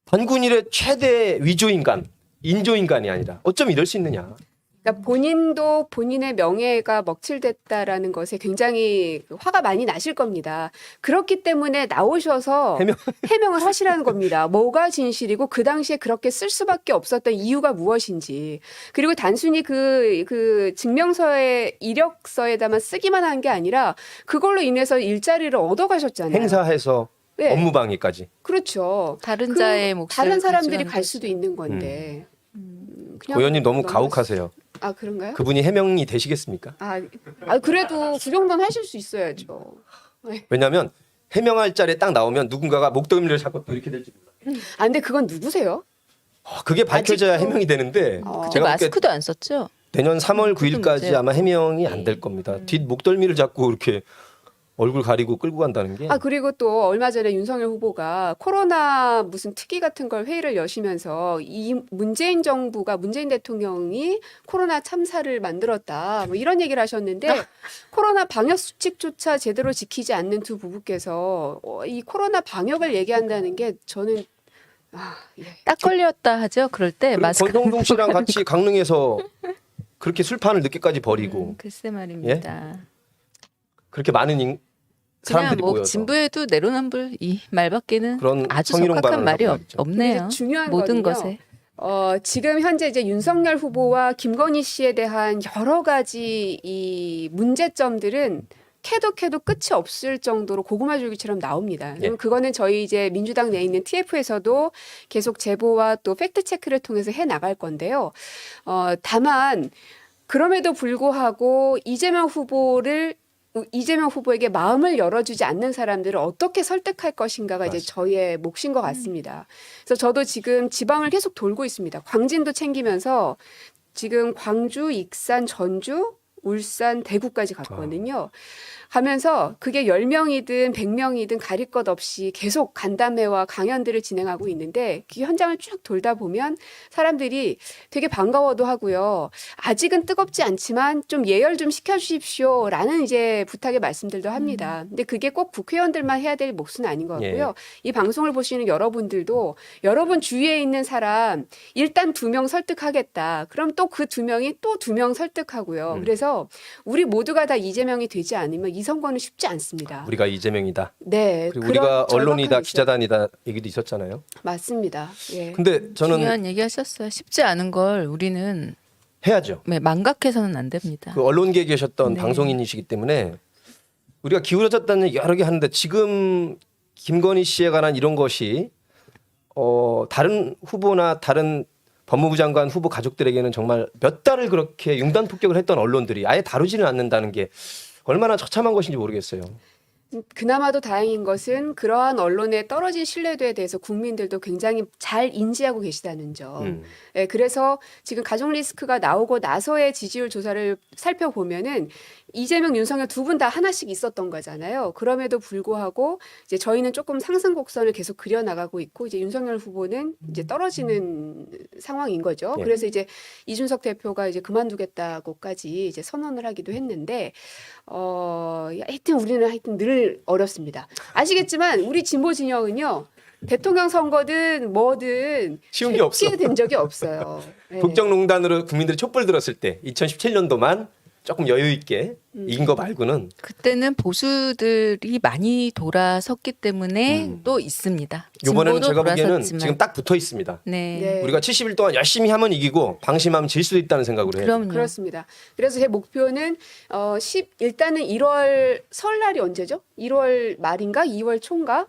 반군일의 최대 위조인간, 인조인간이 아니라 어쩜 이럴 수 있느냐. 그러니까 본인도 본인의 명예가 먹칠됐다라는 것에 굉장히 화가 많이 나실 겁니다. 그렇기 때문에 나오셔서 해명을 하시라는 겁니다. 뭐가 진실이고 그 당시에 그렇게 쓸 수밖에 없었던 이유가 무엇인지. 그리고 단순히 그 증명서에 이력서에다만 쓰기만 한 게 아니라 그걸로 인해서 일자리를 얻어가셨잖아요. 행사해서 네. 업무방해까지. 그렇죠. 다른 자의 몫을 다른 사람들이 가져가는 갈 거죠. 수도 있는 건데. 그냥 고현님 너무 넘어갔- 가혹하세요. 아 그런가요? 그분이 해명이 되시겠습니까? 그래도 그 정도는 하실 수 있어야죠. 왜냐하면 해명할 자리에 딱 나오면 누군가가 목덜미를 잡고 또 이렇게 될지 몰라. 근데 그건 누구세요? 그게 밝혀져야 아직도- 해명이 되는데 어. 제가 볼때 마스크도 안 썼죠. 내년 3월 그것도 9일까지 문제예요. 아마 해명이 안 될 겁니다. 뒷 목덜미를 잡고 이렇게 얼굴 가리고 끌고 간다는 게 그리고 또 얼마 전에 윤석열 후보가 코로나 무슨 특위 같은 걸 회의를 여시면서 이 문재인 정부가 문재인 대통령이 코로나 참사를 만들었다 뭐 이런 얘기를 하셨는데 코로나 방역 수칙조차 제대로 지키지 않는 두 부부께서 이 코로나 방역을 얘기한다는 게 저는 예. 딱 걸렸다 하죠. 그럴 때 그리고 마스크. 권성동 씨랑 같이 강릉에서 그렇게 술판을 늦게까지 버리고 글쎄 말입니다. 그렇게 많은 그냥 사람들이 뭐 모여서 진부에도 내로남불 이 말밖에는 그런 아주 성희롱 적합한 발언을 말이 하고 있죠. 없네요. 근데 중요한 모든 거는요. 것에. 지금 현재 이제 윤석열 후보와 김건희 씨에 대한 여러 가지 이 문제점들은 캐도 끝이 없을 정도로 고구마 줄기처럼 나옵니다. 예. 그거는 저희 이제 민주당 내에 있는 TF에서도 계속 제보와 또 팩트 체크를 통해서 해 나갈 건데요. 다만 그럼에도 불구하고 이재명 후보에게 마음을 열어주지 않는 사람들을 어떻게 설득할 것인가가 이제 맞습니다. 저희의 몫인 것 같습니다. 그래서 저도 지금 지방을 계속 돌고 있습니다. 광진도 챙기면서 지금 광주, 익산, 전주, 울산, 대구까지 갔거든요. 가면서 그게 10명이든 100명이든 가릴 것 없이 계속 간담회와 강연들을 진행하고 있는데 그 현장을 쭉 돌다 보면 사람들이 되게 반가워도 하고요. 아직은 뜨겁지 않지만 좀 예열 좀 시켜주십시오라는 이제 부탁의 말씀들도 합니다. 근데 그게 꼭 국회의원들만 해야 될 몫은 아닌 것 같고요. 이 방송을 보시는 여러분들도 여러분 주위에 있는 사람 일단 2명 설득하겠다. 그럼 또 그 2명이 또 2명 설득하고요. 그래서 우리 모두가 다 이재명이 되지 않으면 이 선거는 쉽지 않습니다. 우리가 이재명이다. 네. 그리고 그런 우리가 언론이다, 절박함이 있어요. 기자단이다 얘기도 있었잖아요. 맞습니다. 예. 근데 저는 중요한 얘기 하셨어요. 쉽지 않은 걸 우리는 해야죠. 망각해서는 안 됩니다. 그 언론계에 계셨던 네. 방송인이시기 때문에 우리가 기울어졌다는 얘기 여러 개 하는데 지금 김건희 씨에 관한 이런 것이 다른 후보나 다른 법무부 장관 후보 가족들에게는 정말 몇 달을 그렇게 융단 폭격을 했던 언론들이 아예 다루지는 않는다는 게 얼마나 처참한 것인지 모르겠어요. 그나마도 다행인 것은 그러한 언론의 떨어진 신뢰도에 대해서 국민들도 굉장히 잘 인지하고 계시다는 점. 예, 그래서 지금 가족 리스크가 나오고 나서의 지지율 조사를 살펴보면은 이재명, 윤석열 두 분 다 하나씩 있었던 거잖아요. 그럼에도 불구하고 이제 저희는 조금 상승 곡선을 계속 그려 나가고 있고 이제 윤석열 후보는 이제 떨어지는 상황인 거죠. 예. 그래서 이제 이준석 대표가 이제 그만두겠다고까지 이제 선언을 하기도 했는데 하여튼 우리는 하여튼 늘 어렵습니다. 아시겠지만 우리 진보 진영은요. 대통령 선거든 뭐든 쉬운 게 없어. 쉽게 된 적이 없어요. 네. 국정농단으로 국민들이 촛불 들었을 때 2017년도만 조금 여유 있게 이긴 거 말고는 그때는 보수들이 많이 돌아섰기 때문에 또 있습니다. 이번에는 진보도 제가 보기에는 돌아섰지만. 지금 딱 붙어 있습니다. 네. 네. 우리가 70일 동안 열심히 하면 이기고 방심하면 질 수도 있다는 생각으로 해요. 그럼요. 그렇습니다. 그래서 제 목표는 일단은 1월 설날이 언제죠? 1월 말인가? 2월 초인가?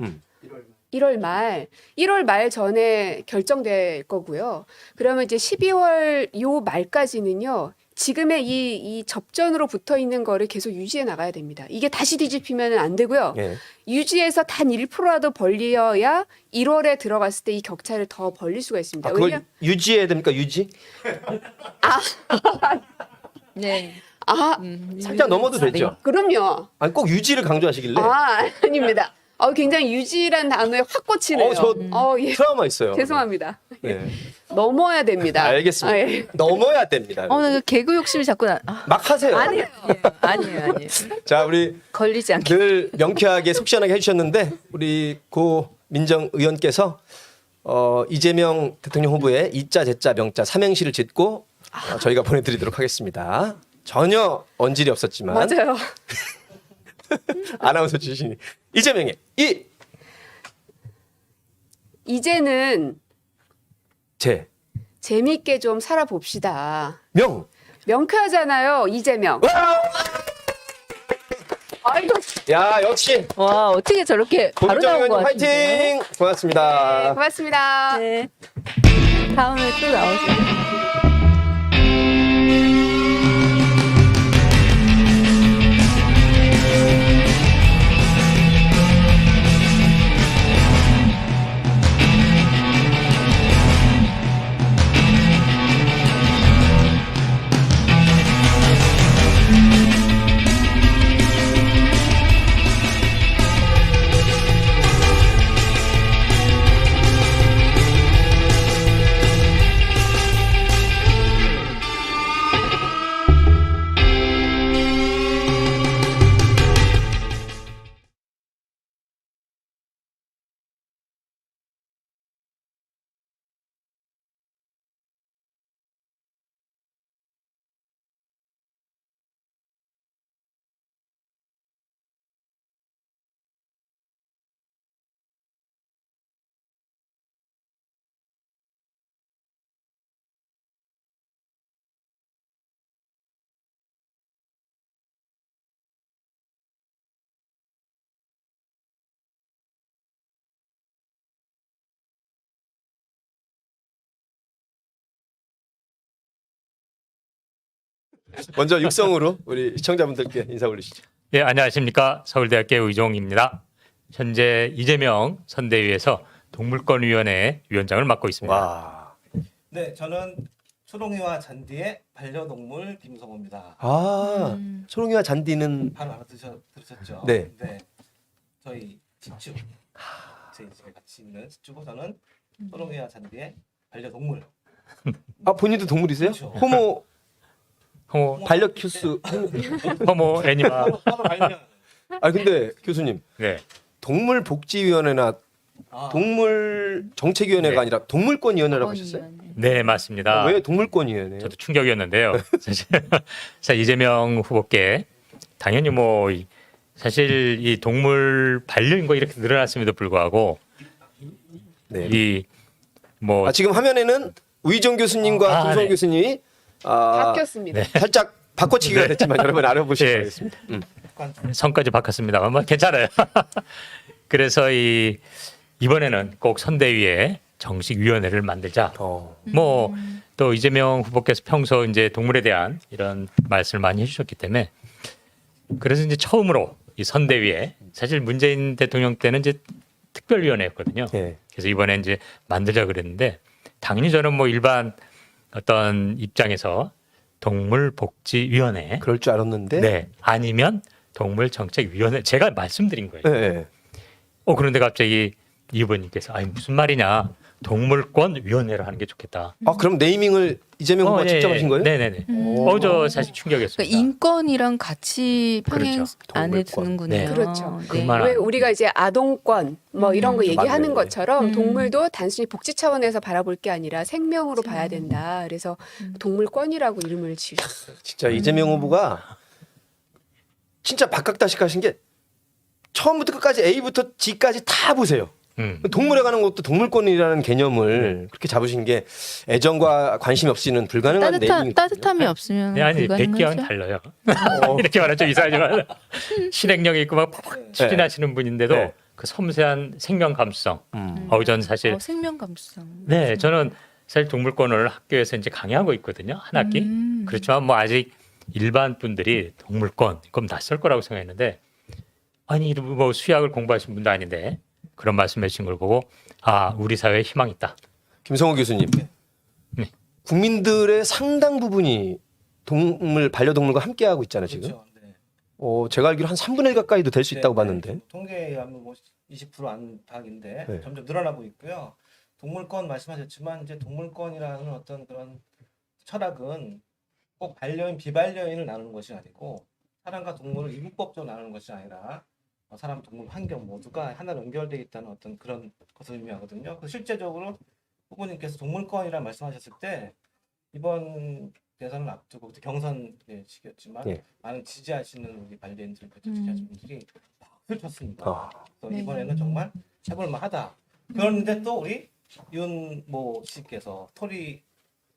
1월 말 전에 결정될 거고요. 그러면 이제 12월 요 말까지는요. 지금의 이 접전으로 붙어 있는 거를 계속 유지해 나가야 됩니다. 이게 다시 뒤집히면 안 되고요. 예. 유지해서 단 1%라도 벌려야 1월에 들어갔을 때 이 격차를 더 벌릴 수가 있습니다. 아, 그걸 왜냐? 유지해야 됩니까? 유지? 네. 살짝 넘어도 되죠. 그럼요. 아니 꼭 유지를 강조하시길래 아닙니다. 굉장히 유지란 단어에 확 꽂히네요. 예. 트라우마 있어요. 죄송합니다. 네. 넘어야 됩니다. 알겠습니다. 예. 넘어야 됩니다. 나 개그 욕심이 자꾸 막 하세요. 아니에요. 아니에요. 자, 우리 걸리지 않게. 늘 명쾌하게 속 시원하게 해주셨는데 우리 고 민정 의원께서 이재명 대통령 후보의 이자 제자 명자 삼행시를 짓고 저희가 보내드리도록 하겠습니다. 전혀 언질이 없었지만 맞아요. 아나운서 출신이 이재명의 이제는 제 재밌게 좀 살아봅시다. 명. 명쾌하잖아요, 이재명. 아이고, 야 역시 와 어떻게 저렇게 바로 고민정 나온 것 의원님 같은데. 화이팅. 고맙습니다. 고맙습니다. 네. 다음에 또 나오세요. 먼저 육성으로 우리 시청자분들께 인사 올리시죠. 예, 안녕하십니까. 서울대학교 의종입니다. 현재 이재명 선대위에서 동물권위원회 위원장을 맡고 있습니다. 와. 네, 저는 초롱이와 잔디의 반려동물 김성호입니다. 아, 초롱이와 잔디는 바로 알아들으셨죠? 네. 저희 집주, 제 집에 같이 있는 집주고 저는 초롱이와 잔디의 반려동물. 본인도 동물이세요? 그렇죠. 호모 호모, 반려큐스. 호모 애니마. 바로 반려. 근데 교수님 네. 동물복지위원회나 동물정책위원회가 네. 아니라 동물권위원회라고 하셨어요? 권위원회. 네, 맞습니다. 왜 동물권위원회요? 저도 충격이었는데요. 사실 이재명 후보께 당연히 뭐 사실 이 동물 반려인과 이렇게 늘어났음에도 불구하고 네. 이 뭐 지금 화면에는 우희정 교수님과 김성호 네. 교수님이 바뀌었습니다. 살짝 바꿔치기가 됐지만 여러분 알아보시기 네. 바라겠습니다. 성까지 바꿨습니다. 뭐 괜찮아요. 그래서 이번에는 꼭 선대위에 정식 위원회를 만들자. 뭐 또 이재명 후보께서 평소 이제 동물에 대한 이런 말씀을 많이 해주셨기 때문에 그래서 이제 처음으로 이 선대위에 사실 문재인 대통령 때는 이제 특별위원회였거든요. 네. 그래서 이번에 이제 만들자 그랬는데 당연히 저는 뭐 일반 어떤 입장에서 동물복지위원회 그럴 줄 알았는데. 네 아니면 동물정책위원회 제가 말씀드린 거예요. 네. 그런데 갑자기 이 후보님께서 무슨 말이냐 동물권위원회를 하는 게 좋겠다. 그럼 네이밍을 이재명 후보가 직접 하신 거예요? 네네네. 저 사실 충격이었습니다. 그러니까 인권이랑 같이 평행 그렇죠. 안에 동물권. 두는군요. 네. 그렇죠. 네. 그만- 왜 우리가 이제 아동권 뭐 이런 거 얘기하는 맞네. 것처럼 음. 동물도 단순히 복지 차원에서 바라볼 게 아니라 생명으로 봐야 된다. 그래서 동물권이라고 이름을 지으셨어요. 진짜 이재명 후보가 진짜 박학다식하신 게 처음부터 끝까지 A부터 G까지 다 보세요. 동물에 관한 것도 동물권이라는 개념을 그렇게 잡으신 게 애정과 관심이 없이는 불가능한 내용이거든요. 따뜻함이 없으면 네, 아니 불가능하죠. 100개랑 달라요. 이렇게 말하면 좀 이상하지만 실행력이 있고 막 추진하시는 분인데도 네. 그 섬세한 생명 감수성. 전 사실 생명 감수성. 네 저는 사실 동물권을 학교에서 이제 강의하고 있거든요 한 학기. 그렇지만 뭐 아직 일반 분들이 동물권 그럼 낯설 거라고 생각했는데 아니 뭐 수학을 공부하신 분도 아닌데 그런 말씀해 주신 걸 보고 우리 사회에 희망이 있다. 김성호 교수님. 네. 국민들의 상당 부분이 반려동물과 함께하고 있잖아요, 지금. 그렇죠. 네. 제가 알기로 한 3분의 1 가까이도 될 수 있다고 네, 봤는데. 네. 통계에 의하면 뭐 20% 안팎인데 네. 점점 늘어나고 있고요. 동물권 말씀하셨지만 이제 동물권이라는 어떤 그런 철학은 꼭 반려인 비반려인을 나누는 것이 아니고 사람과 동물을 이분법적으로 나누는 것이 아니라 사람, 동물, 환경 모두가 하나로 연결되어 있다는 어떤 그런 것을 의미하거든요. 그래서 실제적으로 후보님께서 동물권이라 말씀하셨을 때 이번 대선을 앞두고 경선 시기였지만 예. 많은 지지하시는 우리 반려인들, 지지하시는 분들이 박수를 쳤습니다. 그래서 네. 이번에는 정말 해볼만하다. 그런데 또 우리 윤모 씨께서 토리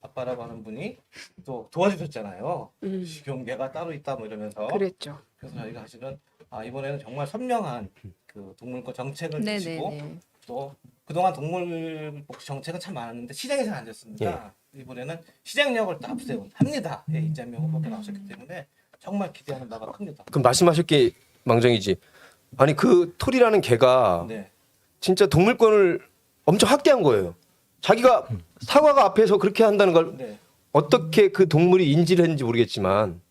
아빠라고 하는 분이 또 도와주셨잖아요. 식용개가 따로 있다 뭐 이러면서. 그랬죠. 그래서 저희가 사실은 이번에는 정말 선명한 그 동물권 정책을 주시고 네네네. 또 그동안 동물복지 정책은 참 많았는데 실행이 안 됐습니다. 이번에는 실행력을 또 합니다. 이재명 후보가 나오셨기 때문에 정말 기대하는 바가 큽니다. 그럼 말씀하실 게 망정이지. 아니 그 토리라는 개가 네. 진짜 동물권을 엄청 확대한 거예요. 자기가 사과가 앞에서 그렇게 한다는 걸 네. 어떻게 그 동물이 인지를 했는지 모르겠지만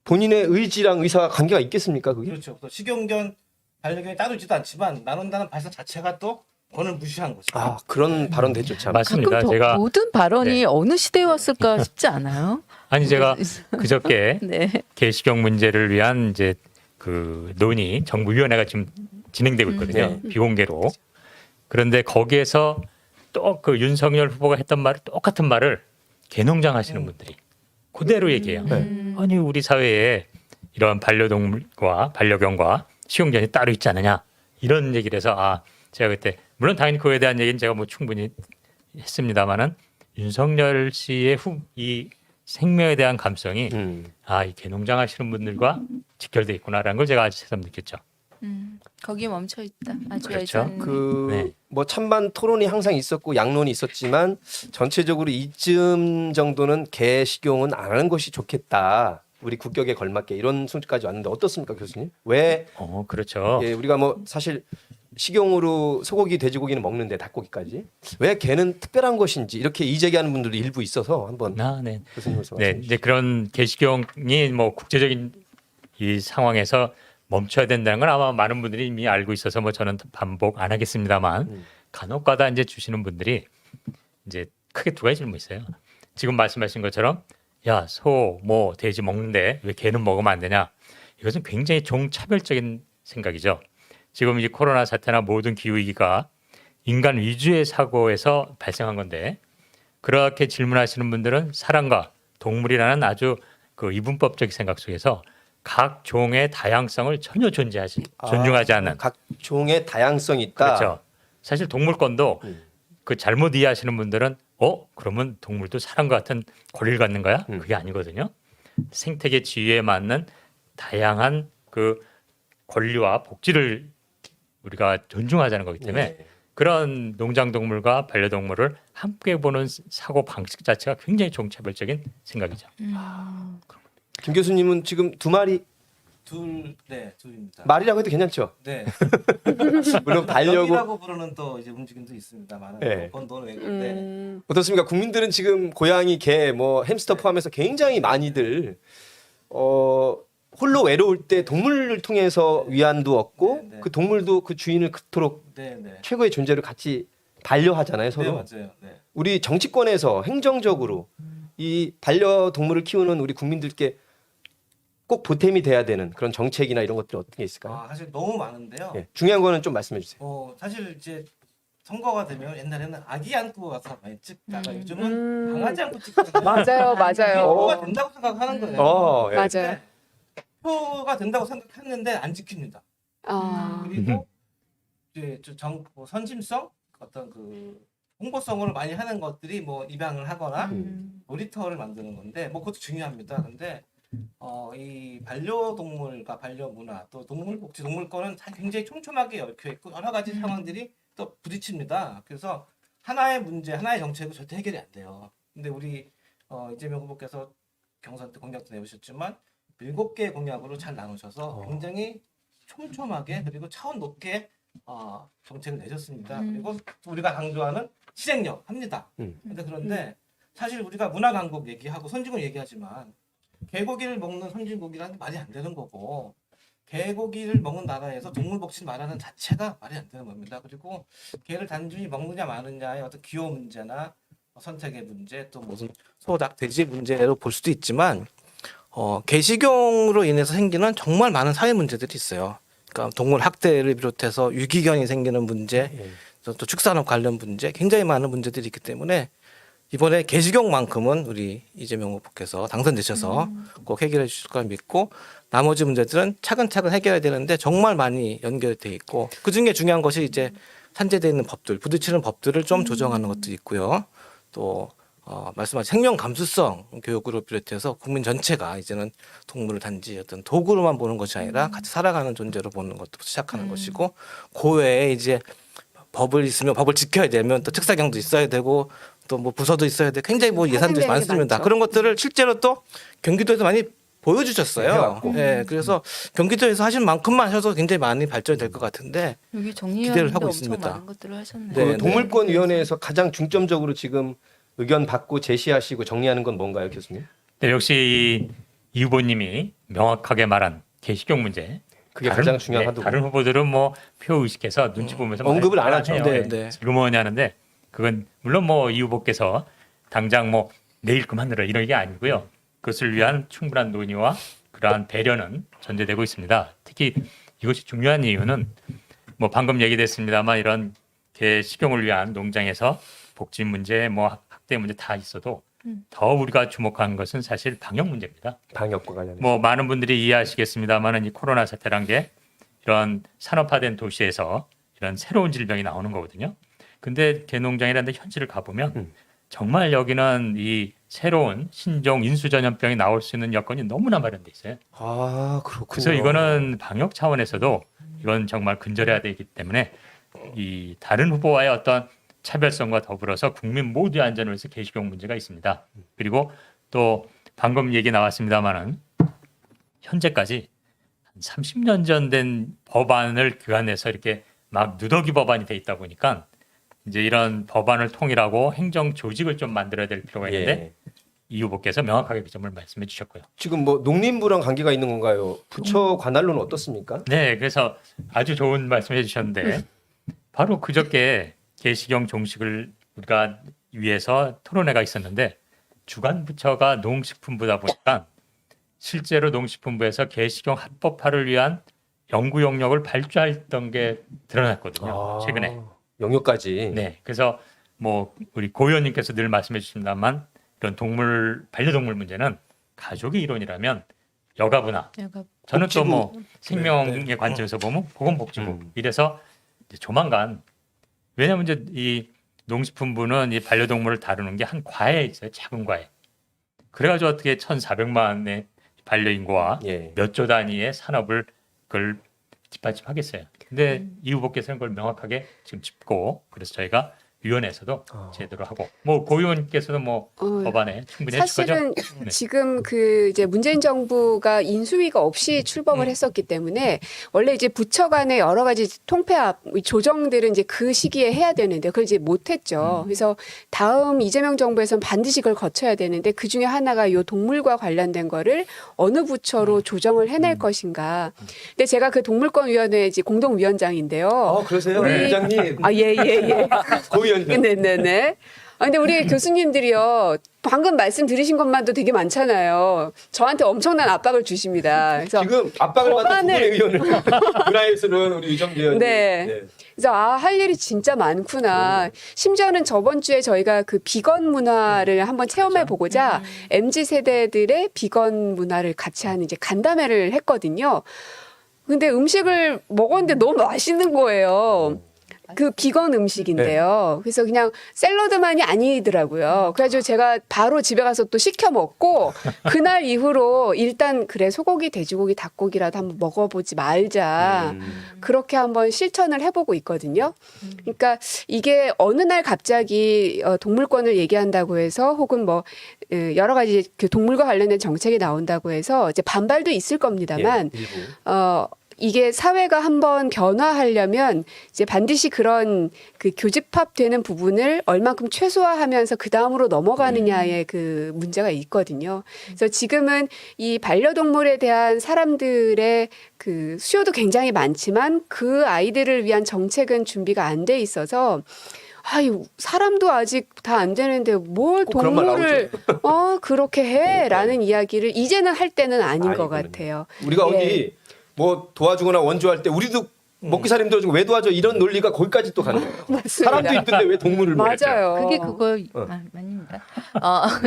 본인의 의지랑 의사가 관계가 있겠습니까, 그게? 그렇죠. 또 식용견 반려견이 따로 있지도 않지만 나눈다는 발상 자체가 또 권을 무시한 거죠. 그런 발언도 했죠, 참. 맞습니다. 가끔 제가 모든 발언이 네. 어느 시대에 왔을까 싶지 않아요? 제가 그저께 네. 개식용 문제를 위한 이제 그 논의 정부위원회가 지금 진행되고 있거든요. 비공개로. 그런데 거기에서 또 그 윤석열 후보가 했던 말 똑같은 말을 개농장 하시는 분들이 그대로 얘기해요. 아니 우리 사회에 이런 반려동물과 반려견과 식용견이 따로 있지 않느냐 이런 얘기를 해서 제가 그때 물론 당연히 그에 대한 얘기는 제가 뭐 충분히 했습니다만은 윤석열 씨의 이 생명에 대한 감성이 이 개농장 하시는 분들과 직결돼 있구나라는 걸 제가 아주 새삼 느꼈죠. 거기에 멈춰 있다. 아주 그렇죠. 예전. 뭐 찬반 토론이 항상 있었고 양론이 있었지만 전체적으로 이쯤 정도는 개 식용은 안 하는 것이 좋겠다. 우리 국격에 걸맞게 이런 수준까지 왔는데 어떻습니까, 교수님? 왜 그렇죠. 예, 우리가 뭐 사실 식용으로 소고기, 돼지고기는 먹는데 닭고기까지 왜 개는 특별한 것인지 이렇게 이제기하는 분들도 일부 있어서 한번 네. 교수님께서 네, 말씀해 이제 그런 개식용이 뭐 국제적인 이 상황에서 멈춰야 된다는 건 아마 많은 분들이 이미 알고 있어서 뭐 저는 반복 안 하겠습니다만 간혹가다 이제 주시는 분들이 이제 크게 두 가지 질문이 있어요. 지금 말씀하신 것처럼 야, 소, 뭐 돼지 먹는데 왜 개는 먹으면 안 되냐? 이것은 굉장히 종차별적인 생각이죠. 지금 이 코로나 사태나 모든 기후 위기가 인간 위주의 사고에서 발생한 건데 그렇게 질문하시는 분들은 사람과 동물이라는 아주 그 이분법적 생각 속에서 각 종의 다양성을 전혀 존중하지 않는 각 종의 다양성이 있다. 그렇죠. 사실 동물권도 그 잘못 이해하시는 분들은 그러면 동물도 사람과 같은 권리를 갖는 거야? 그게 아니거든요. 생태계 지위에 맞는 다양한 그 권리와 복지를 우리가 존중하자는 거기 때문에 네. 그런 농장동물과 반려동물을 함께 보는 사고 방식 자체가 굉장히 종차별적인 생각이죠. 김 교수님은 지금 두 마리 둘입니다. 말이라고 해도 괜찮죠? 네. 물론 반려고 여기라고 부르는 또 이제 움직임도 있습니다만, 네. 그건 너는 외국인데. 어떻습니까? 국민들은 지금 고양이, 개, 뭐 햄스터 포함해서 굉장히 많이들 홀로 외로울 때 동물을 통해서 위안도 얻고 네, 네. 그 동물도 그 주인을 그토록 네, 네. 최고의 존재로 같이 반려하잖아요, 네, 서로. 맞아요. 네. 우리 정치권에서 행정적으로 이 반려동물을 키우는 우리 국민들께 꼭 보탬이 돼야 되는 그런 정책이나 이런 것들이 어떤 게 있을까요? 사실 너무 많은데요. 예, 중요한 거는 좀 말씀해 주세요. 사실 이제 선거가 되면 옛날에는 아기 안고 와서 많이 찍다가 요즘은 강아지 안고 찍거든요. 맞아요, 맞아요. 표가 된다고 생각하는 거예요. 예. 맞아요. 근데 표가 된다고 생각했는데 안 지킵니다. 아, 그리고 이제 뭐 선심성 어떤 그 홍보성을 많이 하는 것들이 뭐 입양을 하거나 놀이터를 만드는 건데 뭐 그것도 중요합니다. 근데 이 반려동물과 반려문화 또 동물복지 동물권은 굉장히 촘촘하게 얽혀 있고 여러 가지 상황들이 또 부딪힙니다. 그래서 하나의 문제, 하나의 정책은 절대 해결이 안 돼요. 근데 우리 이재명 후보께서 경선 때 공약도 내보셨지만 7개의 공약으로 잘 나누셔서 굉장히 촘촘하게 그리고 차원 높게 정책을 내셨습니다. 그리고 우리가 강조하는 실행력 합니다. 그런데 사실 우리가 문화 강국 얘기하고 선진국 얘기하지만 개고기를 먹는 선진국이라는 게 말이 안 되는 거고 개고기를 먹는 나라에서 동물 복지를 말하는 자체가 말이 안 되는 겁니다. 그리고 개를 단순히 먹느냐 마느냐의 어떤 기호 문제나 선택의 문제 또 무슨 소, 닭, 돼지 문제로 볼 수도 있지만 개식용으로 인해서 생기는 정말 많은 사회 문제들이 있어요. 그러니까 동물 학대를 비롯해서 유기견이 생기는 문제, 또 축산업 관련 문제, 굉장히 많은 문제들이 있기 때문에 이번에 개식용만큼은 우리 이재명 후보께서 당선되셔서 꼭 해결해 주실 거라 믿고 나머지 문제들은 차근차근 해결해야 되는데 정말 많이 연결돼 있고 그중에 중요한 것이 이제 산재되어 있는 법들, 부딪히는 법들을 좀 조정하는 것도 있고요. 또 말씀하신 생명 감수성 교육으로 비롯해서 국민 전체가 이제는 동물을 단지 어떤 도구로만 보는 것이 아니라 같이 살아가는 존재로 보는 것부터 시작하는 것이고 그 외에 이제 법을 있으면 법을 지켜야 되면 또 특사경도 있어야 되고 또 뭐 부서도 있어야 돼. 굉장히 뭐 예산들이 파생되는 게 많습니다. 많죠. 그런 것들을 실제로 또 경기도에서 많이 보여주셨어요. 예, 그래서 경기도에서 하신 만큼만 하셔서 굉장히 많이 발전이 될 것 같은데 여기 기대를 정리하는데 하고 엄청 있습니다. 많은 것들을 하셨네요. 네, 그 동물권위원회에서 가장 중점적으로 지금 의견 받고 제시하시고 정리하는 건 뭔가요, 교수님? 네, 역시 이 후보님이 명확하게 말한 개식용 문제. 그게 가장 중요하다고. 다른 후보들은 뭐 표 의식해서 눈치 보면서 언급을 안 하죠. 해요. 네, 네. 슬그머니 하는데 그건 물론 뭐 이 후보께서 당장 뭐 내일 그만두라 이런 게 아니고요. 그것을 위한 충분한 논의와 그러한 배려는 전제되고 있습니다. 특히 이것이 중요한 이유는 뭐 방금 얘기됐습니다만 이런 개 식용을 위한 농장에서 복지 문제, 뭐 학대 문제 다 있어도 더 우리가 주목하는 것은 사실 방역 문제입니다. 방역과 관련해서. 뭐 많은 분들이 이해하시겠습니다만은 이 코로나 사태란 게 이런 산업화된 도시에서 이런 새로운 질병이 나오는 거거든요. 근데 개농장이라는 데 현지를 가보면 정말 여기는 이 새로운 신종 인수전염병이 나올 수 있는 여건이 너무나 마련돼 있어요. 아, 그렇군요. 그래서 이거는 방역 차원에서도 이건 정말 근절해야 되기 때문에 이 다른 후보와의 어떤 차별성과 더불어서 국민 모두의 안전을 위해서 개식용 문제가 있습니다. 그리고 또 방금 얘기 나왔습니다마는 현재까지 한 30년 전 된 법안을 교환해서 이렇게 막 누더기 법안이 돼 있다 보니까 이제 이런 법안을 통일하고 행정 조직을 좀 만들어야 될 필요가 있는데 예. 이 후보께서 명확하게 그 점을 말씀해 주셨고요. 지금 뭐 농림부랑 관계가 있는 건가요? 부처 관할로는 어떻습니까? 네, 그래서 아주 좋은 말씀해 주셨는데 바로 그저께 계시경 종식을 우리가 위해서 토론회가 있었는데 주관 부처가 농식품부다 보니까 실제로 농식품부에서 계시경 합법화를 위한 연구 영역을 발주했던 게 드러났거든요. 최근에. 영역까지. 네, 그래서 뭐 우리 고 의원님께서 늘 말씀해 주신다만 이런 동물 반려동물 문제는 가족의 이론이라면 여가부나 저는 또 뭐 생명의 관점에서 보면 보건복지부 이래서 이제 조만간 왜냐하면 이제 이 농식품부는 이 반려동물을 다루는 게 한 과에 있어요. 작은 과에. 그래가지고 어떻게 1,400만의 반려인구와 예. 몇 조 단위의 산업을 그걸 뒷받침하겠어요. 근데 이 후보께서는 그걸 명확하게 지금 짚고 그래서 저희가 위원회에서도 제대로 하고 뭐 고 의원께서도 뭐 법안에 충분히 해줄 거죠. 사실은 네. 지금 그 이제 문재인 정부가 인수위가 없이 출범을 했었기 때문에 원래 이제 부처 간의 여러 가지 통폐합 조정들은 이제 그 시기에 해야 되는데 그걸 이제 못했죠. 그래서 다음 이재명 정부에서는 반드시 그걸 거쳐야 되는데 그 중에 하나가 요 동물과 관련된 거를 어느 부처로 조정을 해낼 것인가. 근데 제가 그 동물권위원회 이제 공동위원장인데요. 그러세요, 우리- 회장님. 아, 예, 예, 예. 고위원장. 네네네. 아, 근데 우리 교수님들이요, 방금 말씀 들으신 것만도 되게 많잖아요. 저한테 엄청난 압박을 주십니다. 그래서 지금 압박을 받는 두 분의 법안을- 의원을 문화예술은 우리 유정재 의원님. 네. 그래서 할 일이 진짜 많구나. 심지어는 저번 주에 저희가 그 비건 문화를 한번 체험해 보고자 MZ 세대들의 비건 문화를 같이 하는 이제 간담회를 했거든요. 근데 음식을 먹었는데 너무 맛있는 거예요. 그 비건 음식인데요. 그래서 그냥 샐러드만이 아니더라고요. 그래가지고 제가 바로 집에 가서 또 시켜 먹고 그날 이후로 일단 그래 소고기, 돼지고기, 닭고기라도 한번 먹어보지 말자. 그렇게 한번 실천을 해보고 있거든요. 그러니까 이게 어느 날 갑자기 동물권을 얘기한다고 해서 혹은 뭐 여러 가지 그 동물과 관련된 정책이 나온다고 해서 이제 반발도 있을 겁니다만 이게 사회가 한번 변화하려면 이제 반드시 그런 그 교집합되는 부분을 얼만큼 최소화하면서 그 다음으로 넘어가느냐의 그 문제가 있거든요. 그래서 지금은 이 반려동물에 대한 사람들의 그 수요도 굉장히 많지만 그 아이들을 위한 정책은 준비가 안 돼 있어서 아유, 사람도 아직 다 안 되는데 뭘 그런 말 동물을 그렇게 해라는 이야기를 이제는 할 때는 아닌 것 아니거든요. 같아요. 우리가 예. 어디 뭐 도와주거나 원조할 때 우리도 먹기 살림 도와주고 왜 도와줘 이런 논리가 거기까지 또 가는 거예요. 맞습니다. 사람도 있던데 왜 동물을 먹죠? 맞아요. 그게 그거 아닙니다.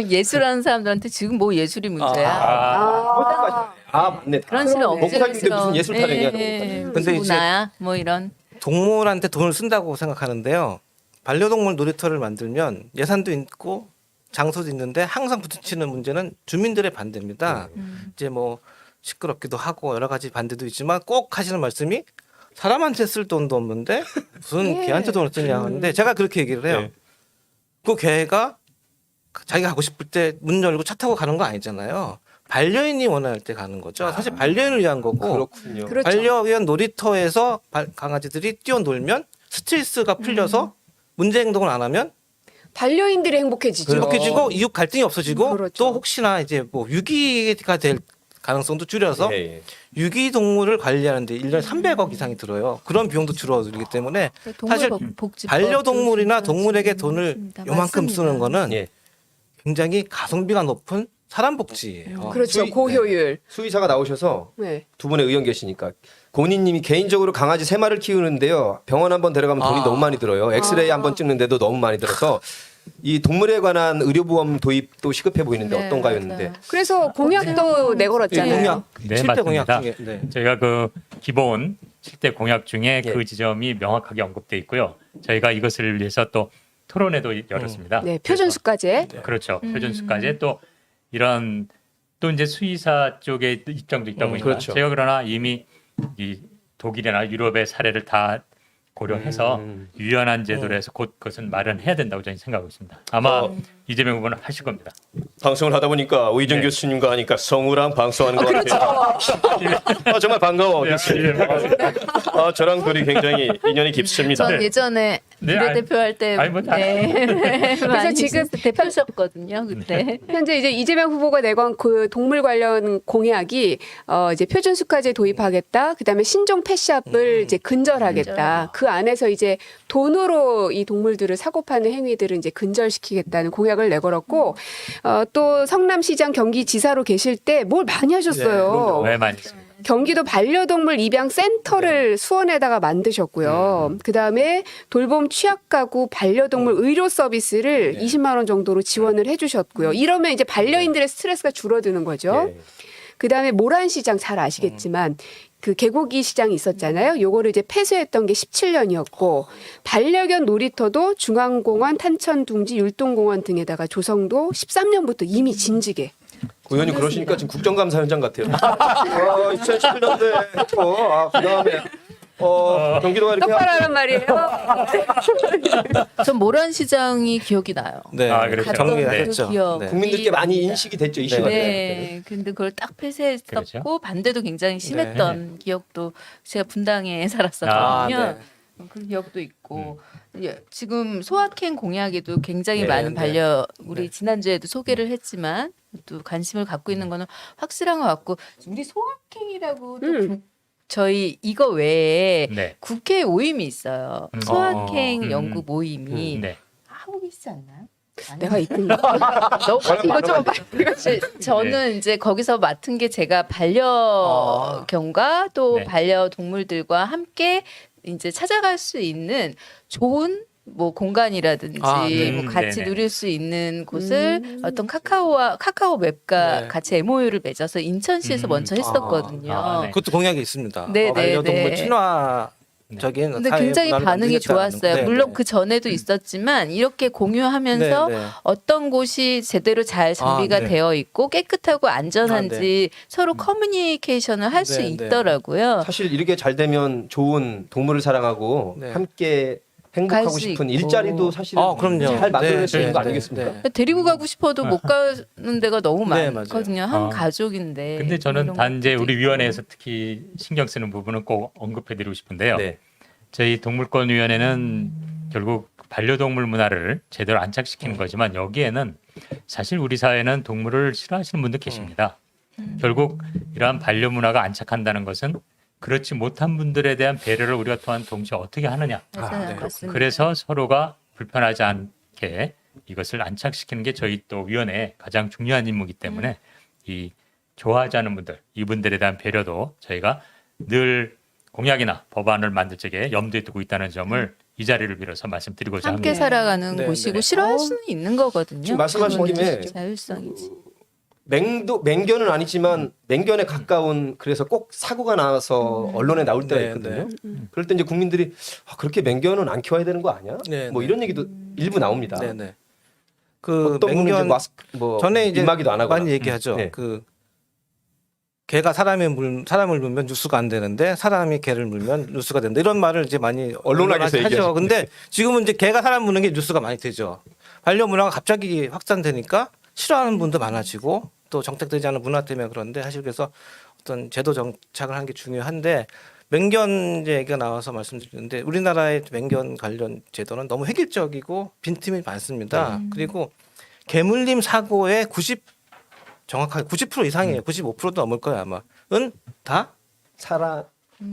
예술하는 사람들한테 지금 뭐 예술이 문제야? 맞네. 그런 식으로 먹고 억지로 살기인데 해서. 무슨 예술 타령이야, 예, 근데 무슨 이제- 문화야? 뭐 이런. 동물한테 돈을 쓴다고 생각하는데요. 반려동물 놀이터를 만들면 예산도 있고 장소도 있는데 항상 부딪히는 문제는 주민들의 반대입니다. 이제 뭐 시끄럽기도 하고 여러 가지 반대도 있지만 꼭 하시는 말씀이 사람한테 쓸 돈도 없는데 무슨 개한테 돈을 쓰냐 하는데 제가 그렇게 얘기를 해요. 네. 그 개가 자기가 가고 싶을 때 문 열고 차 타고 가는 거 아니잖아요. 반려인이 원할 때 가는 거죠. 사실 반려인을 위한 거고 그렇군요. 그렇죠. 반려견 놀이터에서 강아지들이 뛰어놀면 스트레스가 풀려서 문제 행동을 안 하면 반려인들이 행복해지죠. 행복해지고 이웃 갈등이 없어지고 그렇죠. 또 혹시나 이제 뭐 유기가 될 가능성도 줄여서 예, 예. 유기동물을 관리하는데 1년에 300억 이상이 들어요. 그런 비용도 줄어들기 때문에 사실 반려동물이나 동물에게 돈을 요만큼 쓰는 거는 예. 굉장히 가성비가 높은 사람 복지예요. 그렇죠. 수위- 고효율. 수의사가 나오셔서 네. 두 분의 의원 계시니까 고니님이 개인적으로 강아지 3마리를 키우는데요. 병원 한번 데려가면 돈이 너무 많이 들어요. 엑스레이 한번 찍는데도 너무 많이 들어서 이 동물에 관한 의료보험 도입도 시급해 보이는데 네, 어떤가요 했는데 그래서 공약도 내걸었잖아요. 공약, 네, 7대 공약 맞습니다. 중에 네. 저희가 그 기본 7대 공약 중에 예. 그 지점이 명확하게 언급돼 있고요. 저희가 이것을 위해서 또 토론회도 열었습니다. 네, 표준수까지. 그렇죠. 표준수까지 또 이런 또 이제 수의사 쪽의 입장도 있다 보니까 그렇죠. 제가 그러나 이미 이 독일이나 유럽의 사례를 다 고려해서 유연한 제도로 해서 곧 그것은 마련해야 된다고 저는 생각하고 있습니다. 아마 이재명 후보는 하실 겁니다. 방송을 하다 보니까 의정 네. 교수님과 하니까 성우랑 방송하는 것 같아요. 정말 반가워. 교수님. 저랑 둘이 굉장히 인연이 깊습니다. 전 예전에 네, 비례대표 할 때 아니, 뭐 다- 많이 지금 대표셨거든요 그때. 현재 이제 이재명 후보가 내건 그 동물 관련 공약이 이제 표준 수컷제 도입하겠다. 그다음에 신종 펫샵을 이제 근절하겠다. 그 안에서 이제 돈으로 이 동물들을 사고 파는 행위들을 이제 근절시키겠다는 공약을 내걸었고 또 성남시장 경기지사로 계실 때 뭘 많이 하셨어요. 왜 많이 있습니다. 경기도 반려동물 입양 센터를 수원에다가 만드셨고요. 그다음에 돌봄 취약 가구 반려동물 의료 서비스를 20만 원 정도로 지원을 해 주셨고요. 이러면 이제 반려인들의 스트레스가 줄어드는 거죠. 예. 그다음에 모란시장 잘 아시겠지만 그 개고기 시장이 있었잖아요. 요거를 이제 폐쇄했던 게 17년이었고 반려견 놀이터도 중앙공원, 탄천둥지, 율동공원 등에다가 조성도 13년부터 이미 진지게. 의원님 그러시니까 지금 국정감사 현장 같아요. 2017년도에 했고 그다음에 경기도가 이렇게 똑바로 하란 말이에요. 전 모란시장이 기억이 나요. 네. 아, 그렇죠. 갔던 정리하셨죠. 그 기억. 네. 국민들께 많이 인식이 됐죠 이슈가. 네, 근데 그걸 딱 폐쇄했었고 그렇죠. 반대도 굉장히 심했던 기억도 제가 분당에 아, 살았었거든요. 네. 그 기억도 있고 예, 지금 소확행 공약에도 굉장히 네, 많은 네. 우리 지난주에도 소개를 했지만 또 관심을 갖고 있는 거는 확실한 것 같고 우리 소확행이라고 또 저희 이거 외에 네. 국회 모임이 있어요. 소확행 연구 모임이 네. 하고 계시지 않나요? 내가 있군요. 이거 좀 저는 이제 거기서 맡은 게 제가 반려견과 또 네. 반려동물들과 함께 이제 찾아갈 수 있는 좋은 뭐 공간이라든지 네. 뭐 같이 네네. 누릴 수 있는 곳을 어떤 카카오 맵과 네. 같이 MOU를 맺어서 인천시에서 먼저 했었거든요. 네. 그것도 공약이 있습니다. 네, 네, 반려동물 네. 친화적인 근데 사회 굉장히 문화를 반응이 만들겠다는 좋았어요. 거. 네, 물론 네. 그 전에도 있었지만 이렇게 공유하면서 네, 네. 어떤 곳이 제대로 잘 정비가 네. 되어 있고 깨끗하고 안전한지 서로 커뮤니케이션을 할 수 네, 네. 있더라고요. 사실 이렇게 잘 되면 좋은 동물을 사랑하고 네. 함께 갈 행복하고 수 싶은 있고. 일자리도 사실은 그럼요. 잘 만들어낼 수 네, 있는 거 네, 아니겠습니까? 네. 데리고 가고 싶어도 못 가는 데가 너무 네, 많거든요. 맞아요. 한 가족인데. 근데 저는 이런 단지 것도 우리 있고. 위원회에서 특히 신경 쓰는 부분은 꼭 언급해드리고 싶은데요. 네. 저희 동물권위원회는 결국 반려동물 문화를 제대로 안착시키는 거지만 여기에는 사실 우리 사회는 동물을 싫어하시는 분도 계십니다. 결국 이러한 반려 문화가 안착한다는 것은 그렇지 못한 분들에 대한 배려를 우리가 또한 동시에 어떻게 하느냐. 맞아요. 네. 맞습니다. 그래서 서로가 불편하지 않게 이것을 안착시키는 게 저희 또 위원회의 가장 중요한 임무이기 때문에 이 좋아하지 않는 분들, 이분들에 대한 배려도 저희가 늘 공약이나 법안을 만들 적에 염두에 두고 있다는 점을 이 자리를 빌어서 말씀드리고자 함께 합니다. 살아가는 네, 곳이고 네. 싫어할 수는 있는 거거든요. 지금 말씀하신 그건 김에 자율성이지. 맹견은 아니지만 맹견에 가까운 그래서 꼭 사고가 나서 언론에 나올 때가 네, 있거든요. 그럴 때 이제 국민들이 그렇게 맹견은 안 키워야 되는 거 아니야? 네, 뭐 네. 이런 얘기도 일부 나옵니다. 네네. 그 어떤 분은 이제 맹견 마스크 뭐 전에 이제 입마개도 안 하고 많이 얘기하죠. 네. 그 개가 사람을 물면 뉴스가 안 되는데 사람이 개를 물면 뉴스가 된다. 이런 말을 이제 많이 언론학에서 하죠. 얘기하죠. 근데 지금은 이제 개가 사람 무는 게 뉴스가 많이 되죠. 반려 문화가 갑자기 확산되니까 싫어하는 분도 많아지고 또 정착되지 않은 문화 때문에 그런데 사실 그래서 어떤 제도 정착을 하는 게 중요한데 맹견 이제 얘기가 나와서 말씀드리는데 우리나라의 맹견 관련 제도는 너무 획일적이고 빈틈이 많습니다. 그리고 개물림 사고의 정확하게 90% 이상이에요. 95%도 넘을 거예요 아마.은 다 살아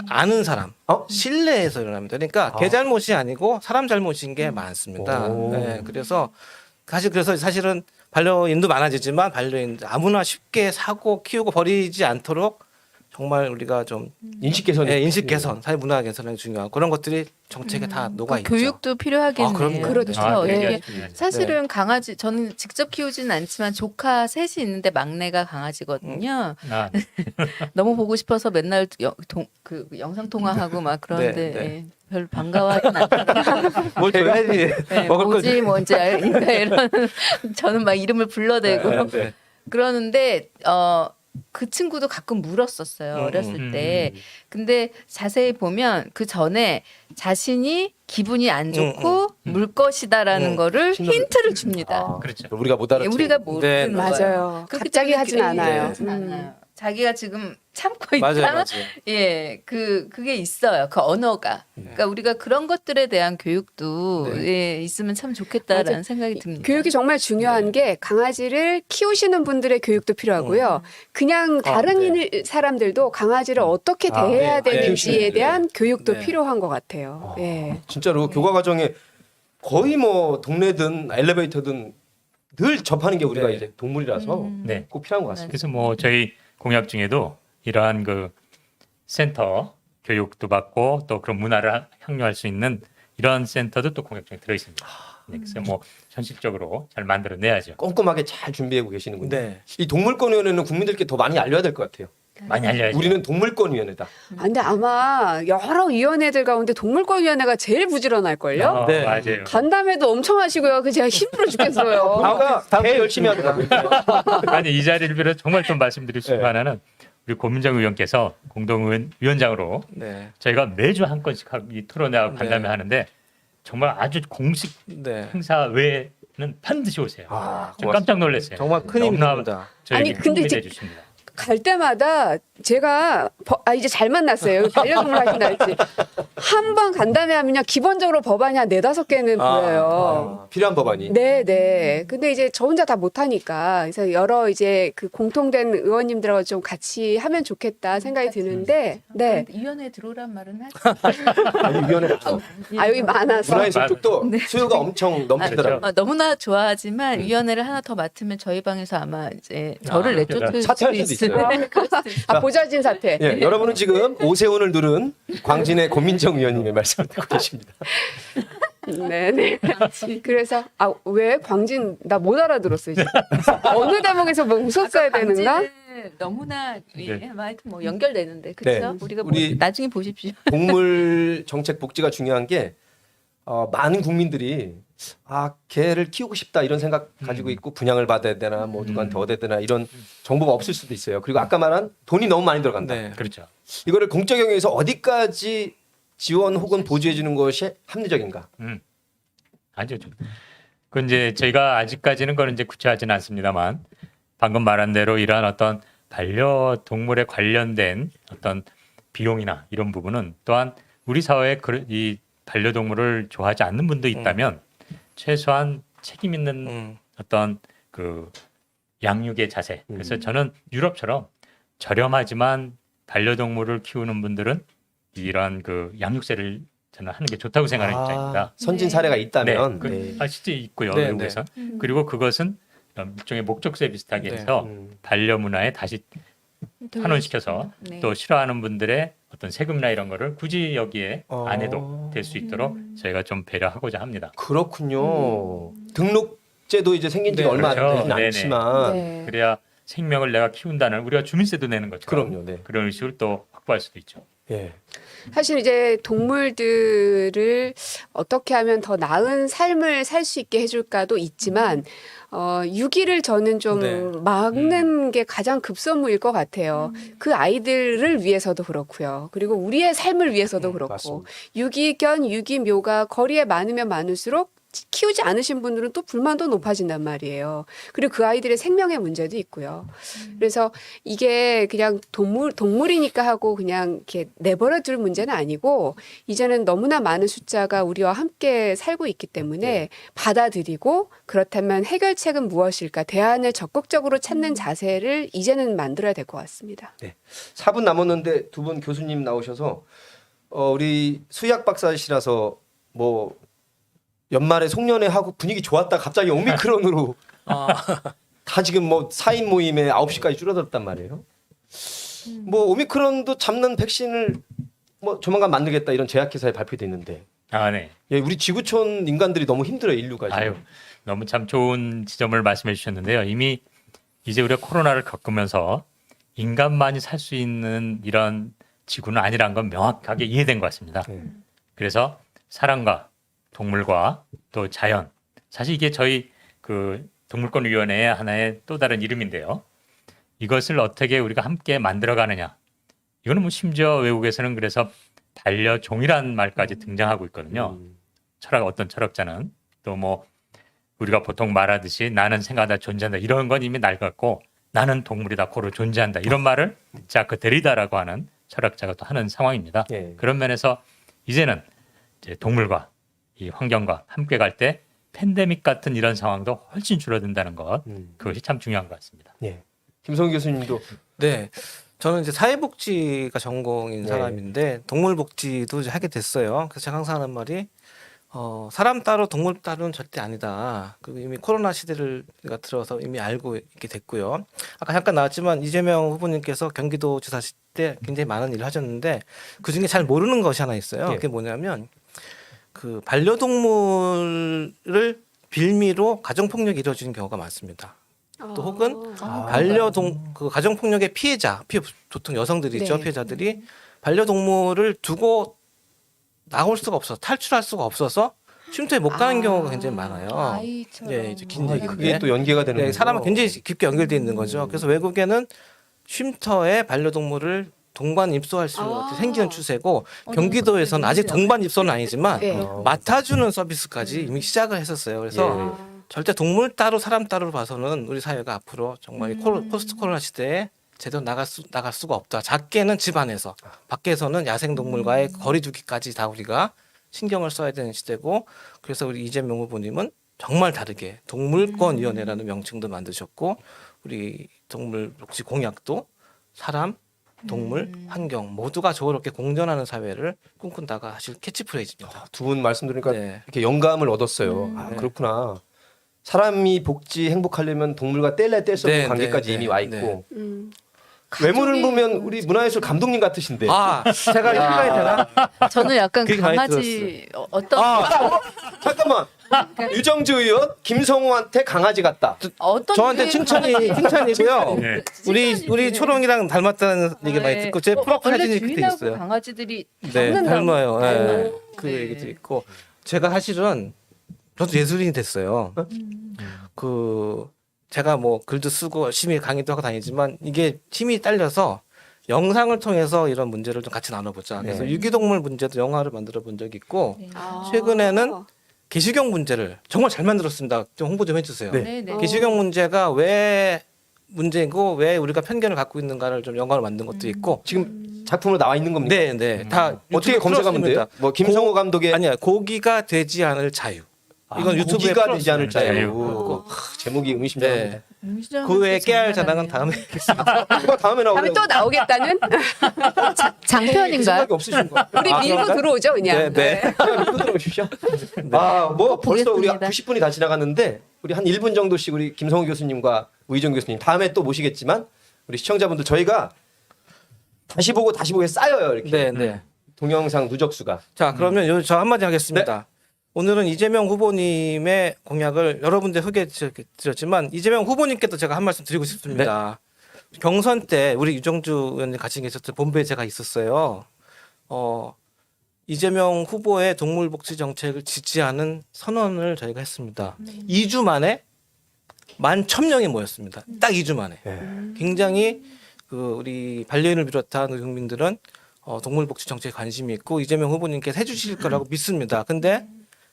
아는 사람, 실내에서 일어납니다. 그러니까 개 잘못이 아니고 사람 잘못인 게 많습니다. 오. 네, 그래서 사실은 반려인도 많아지지만 반려인 아무나 쉽게 사고 키우고 버리지 않도록 정말 우리가 좀 인식 개선이 인식 개선, 사회 문화 개선이 중요하고 그런 것들이 정책에 다 녹아 있죠. 교육도 필요하겠네요. 그럼요. 그렇죠. 아, 어떻게 그게 중요하죠. 사실은 강아지 저는 직접 키우지는 않지만 조카 셋이 있는데 막내가 강아지거든요. 아, 너무 보고 싶어서 맨날 영상 통화하고 막 그러는데 네, 네. 예, 별로 반가워하진 않아요. 뭘 줘야지. 네, 먹을 거 뭐지 뭔지 알니까 이런 저는 막 이름을 불러대고 네, 네. 그러는데 그 친구도 가끔 물었었어요. 어렸을 때. 음. 근데 자세히 보면 그 전에 자신이 기분이 안 좋고 물 것이다라는 거를 신호를- 힌트를 줍니다. 아, 그렇죠. 우리가 못 알아채. 우리가 모르는 거예요. 맞아요. 그렇기 갑자기 때문에 하진 않아요. 하진 않아요. 자기가 지금 참고 있다. 맞아요, 맞아요. 예, 그게 있어요. 그 언어가. 그러니까 우리가 그런 것들에 대한 교육도 예, 있으면 참 좋겠다라는 맞아요. 생각이 듭니다. 교육이 정말 중요한 게 강아지를 키우시는 분들의 교육도 필요하고요. 그냥 다른 사람들도 강아지를 어떻게 대해야 네. 되는지에 키우시는 대한 교육도 네. 필요한 것 같아요. 예. 진짜로 교과 과정에 거의 뭐 동네든 엘리베이터든 늘 접하는 게 우리가 네. 이제 동물이라서 네. 꼭 필요한 것 같습니다. 그래서 뭐 저희 공약 중에도 이러한 그 센터 교육도 받고 또 그런 문화를 향유할 수 있는 이런 센터도 또 공약 중에 들어 있습니다. 네, 그래서 뭐 현실적으로 잘 만들어내야죠. 꼼꼼하게 잘 준비하고 계시는군요. 네. 이 동물권위원회는 국민들께 더 많이 알려야 될 것 같아요. 많이 알려야죠. 우리는 동물권위원회다. 아, 근데 아마 여러 위원회들 가운데 동물권위원회가 제일 부지런할걸요? 네. 맞아요. 간담회도 엄청 하시고요. 그 제가 힘들어 죽겠어요. 아까 개 열심히 하더라고요. 아니 이 자리를 빌어 정말 좀 말씀드릴 수 네. 하나는 우리 고민정 의원께서 공동위원장으로 네. 저희가 매주 한 건씩 이 토론회하고 간담회 네. 하는데 정말 아주 공식 네. 행사 외에는 반드시 오세요. 아, 좀 깜짝 놀랐어요. 정말 큰 힘이 너무나 됩니다. 저에게 아니, 근데 힘이 이제 돼주십니다. 갈 때마다 제가 이제 잘 만났어요. 반려동물 하신다 했지. 한 번 간담회 하면요. 기본적으로 법안이 한 4-5개는 보여요. 필요한 법안이. 네. 근데 이제 저 혼자 다 못하니까 그래서 여러 이제 그 공통된 의원님들하고 좀 같이 하면 좋겠다 생각이 드는데, 네. 이 위원회 들어오란 말은 하지. 아니, 위원회 없어. 여기 많아서. 문화의 숲도 네. 수요가 엄청 넘치더라고요. 너무나 좋아하지만 위원회를 하나 더 맡으면 저희 방에서 아마 이제 저를 내쫓을 사퇴할 수도 있어요. 있어요. 보좌진 사퇴. 예, 여러분은 지금 오세훈을 누른 광진의 고민정 의원님의 말씀을 듣고 계십니다. 네네. 그래서 왜 광진 나 못 알아들었어요. 지금. 어느 대목에서 뭐 웃었어야 되는가? 광진은 너무나 하여튼 뭐 연결되는데 그렇죠? 네. 우리가 우리- 나중에 보십시오. 동물 정책 복지가 중요한 게 많은 국민들이 개를 키우고 싶다 이런 생각 가지고 있고 분양을 받아야 되나 뭐 누구한테 얻어야 되나 이런 정보가 없을 수도 있어요. 그리고 아까 말한 돈이 너무 많이 들어간다. 네. 그렇죠. 이거를 공적 영역에서 어디까지 지원 혹은 보조해 주는 것이 합리적인가? 아주 좀. 그 이제 저희가 아직까지는 그건 이제 구체하지는 않습니다만 방금 말한 대로 이러한 어떤 반려동물에 관련된 어떤 비용이나 이런 부분은 또한 우리 사회에 이 반려동물을 좋아하지 않는 분도 있다면 최소한 책임 있는 어떤 그 양육의 자세. 그래서 저는 유럽처럼 저렴하지만 반려동물을 키우는 분들은 이런 그 양육세를 저는 하는 게 좋다고 생각하는 입장입니다. 선진 사례가 있다면 네. 실제 있고요. 네, 외국에서. 그리고 그것은 일종의 목적세 비슷하게 네. 해서 반려 문화에 다시 환원시켜서 네. 또 싫어하는 분들의 어떤 세금이나 이런 거를 굳이 여기에 안 해도 될 수 있도록 저희가 좀 배려하고자 합니다. 그렇군요. 등록제도 이제 생긴 지가 네, 얼마 안 그렇죠. 되진 네네. 않지만 네. 그래야 생명을 내가 키운다는 우리가 주민세도 내는 것처럼 그럼요. 네. 그런 의식을 또 확보할 수도 있죠. 예. 사실 이제 동물들을 어떻게 하면 더 나은 삶을 살 수 있게 해줄까도 있지만 유기를 저는 좀 네. 막는 게 가장 급선무일 것 같아요. 그 아이들을 위해서도 그렇고요. 그리고 우리의 삶을 위해서도 그렇고 맞습니다. 유기견, 유기묘가 거리에 많으면 많을수록 키우지 않으신 분들은 또 불만도 높아진단 말이에요. 그리고 그 아이들의 생명의 문제도 있고요. 그래서 이게 그냥 동물이니까 하고 그냥 이렇게 내버려 둘 문제는 아니고 이제는 너무나 많은 숫자가 우리와 함께 살고 있기 때문에 받아들이고 그렇다면 해결책은 무엇일까? 대안을 적극적으로 찾는 자세를 이제는 만들어야 될 것 같습니다. 4분 남았는데 두 분 교수님 나오셔서 우리 수의학 박사시라서 뭐 연말에 송년회 하고 분위기 좋았다 갑자기 오미크론으로 다 지금 뭐 4인 모임에 9시까지 줄어들었단 말이에요. 뭐 오미크론도 잡는 백신을 뭐 조만간 만들겠다 이런 제약회사에 발표돼 있는데 네. 예, 우리 지구촌 인간들이 너무 힘들어요 인류가 지금. 아유, 너무 참 좋은 지점을 말씀해 주셨는데요. 이미 이제 우리가 코로나를 겪으면서 인간만이 살 수 있는 이런 지구는 아니라는 건 명확하게 이해된 것 같습니다. 그래서 사람과 동물과 또 자연, 사실 이게 저희 그 동물권위원회의 하나의 또 다른 이름인데요. 이것을 어떻게 우리가 함께 만들어가느냐. 이거는 뭐 심지어 외국에서는 그래서 반려종이란 말까지 등장하고 있거든요. 어떤 철학자는 또 뭐 우리가 보통 말하듯이 나는 생각하다 존재한다 이런 건 이미 낡았고 나는 동물이다 고로 존재한다 이런 말을 자크 데리다라고 하는 철학자가 또 하는 상황입니다. 예. 그런 면에서 이제는 이제 동물과 이 환경과 함께 갈 때 팬데믹 같은 이런 상황도 훨씬 줄어든다는 것 그것이 참 중요한 것 같습니다. 예. 김성우 교수님도 네. 저는 이제 사회복지가 전공인 네. 사람인데 동물복지도 이제 하게 됐어요. 그래서 제가 항상 하는 말이 사람 따로 동물 따로는 절대 아니다. 그리고 이미 코로나 시대가 들어서 이미 알고 있게 됐고요. 아까 잠깐 나왔지만 이재명 후보님께서 경기도지사 때 굉장히 많은 일을 하셨는데 그 중에 잘 모르는 것이 하나 있어요. 예. 그게 뭐냐면 그 반려동물을 빌미로 가정폭력이 이루어지는 경우가 많습니다. 또 혹은 그 가정폭력의 피해자, 보통 여성들이죠. 네. 피해자들이 반려동물을 두고 나올 수가 없어, 탈출할 수가 없어서 쉼터에 못 가는 경우가 굉장히 많아요. 아이처럼. 예, 이제 긴 아, 얘기인데. 그게 또 연계가 되는 네, 사람은 굉장히 깊게 연결돼 있는 거죠. 그래서 외국에는 쉼터에 반려동물을 동반 입소할 수 생기는 추세고 경기도에서는 아직 동반 입소는 아니지만 네. 맡아주는 서비스까지 이미 시작을 했었어요. 그래서 절대 동물 따로 사람 따로 봐서는 우리 사회가 앞으로 정말 이 포스트 코로나 시대에 제대로 나갈 수가 없다. 작게는 집 안에서, 밖에서는 야생 동물과의 거리두기까지 다 우리가 신경을 써야 되는 시대고, 그래서 우리 이재명 후보님은 정말 다르게 동물권위원회라는 명칭도 만드셨고, 우리 동물복지 공약도 사람, 동물, 환경 모두가 조화롭게 공존하는 사회를 꿈꾼다가 사실 캐치프레이즈입니다. 두 분 말씀 들으니까 네. 이렇게 영감을 얻었어요. 아, 그렇구나. 사람이 복지 행복하려면 동물과 뗄래 뗄 수 없는 네, 관계까지 네, 이미 네, 와 있고 음. 외모를 보면 우리 문화예술 감독님 같으신데. 아, 제가 생각이 되나? 저는 약간 그게 많이 강아지 어떤 잠깐만. 유정주 의원 김성호한테 강아지 같다. 어떤 저한테 게 칭찬이고요. 네. 우리 초롱이랑 닮았다는 얘기 많이 듣고 제 프로필 원래 사진이 그때 주인하고 있어요. 강아지들이 네, 닮아요. 네. 닮아요. 그 네. 얘기도 있고 제가 사실은 저도 예술인이 됐어요. 그 제가 뭐 글도 쓰고 열심히 강의도 하고 다니지만 이게 힘이 딸려서 영상을 통해서 이런 문제를 좀 같이 나눠보자. 그래서 네. 유기동물 문제도 영화를 만들어 본 적이 있고 아. 최근에는 개식용 문제를 정말 잘 만들었습니다. 좀 홍보 좀 해주세요. 네. 네네. 개식용 문제가 왜 문제고 왜 우리가 편견을 갖고 있는가를 좀 영화로 만든 것도 있고 지금 작품으로 나와 있는 겁니까? 네, 네. 다 어떻게 유튜브에 검색하면 돼요? 풀었습니다. 뭐 김성호 감독의 아니야. 고기가 되지 않을 자유. 이건 유튜브에 고기가 되지 않을 풀었어요. 자유. 네. 제목이 의미심장합니다. 네. 음식점에서 그 외에 깨알 장난하네요. 자랑은 다음에 그거 다음에 나오고 다음에 또 나오겠다는 장편인가요? 생각이 없으신 거. 우리 밀고 그런가요? 들어오죠 그냥. 네, 네. 밀고 들어오십시오. 아, 뭐 벌써 우리 보겠습니다. 90분이 다 지나갔는데 우리 한 1분 정도씩 우리 김성호 교수님과 우희정 교수님 다음에 또 모시겠지만 우리 시청자분들 저희가 다시 보고 쌓여요 이렇게. 네, 네. 동영상 누적수가. 자, 그러면 저 한마디 하겠습니다. 오늘은 이재명 후보님의 공약을 여러 군데 소개해 드렸지만 이재명 후보님께도 제가 한 말씀 드리고 싶습니다. 경선 때 우리 유정주 의원님 같이 계셨을 본부에 제가 있었어요. 이재명 후보의 동물복지 정책을 지지하는 선언을 저희가 했습니다. 2주 만에 11,000명이 모였습니다. 딱 2주 만에. 굉장히 그 우리 반려인을 비롯한 우리 국민들은 동물복지 정책에 관심이 있고 이재명 후보님께서 해주실 거라고 믿습니다. 근데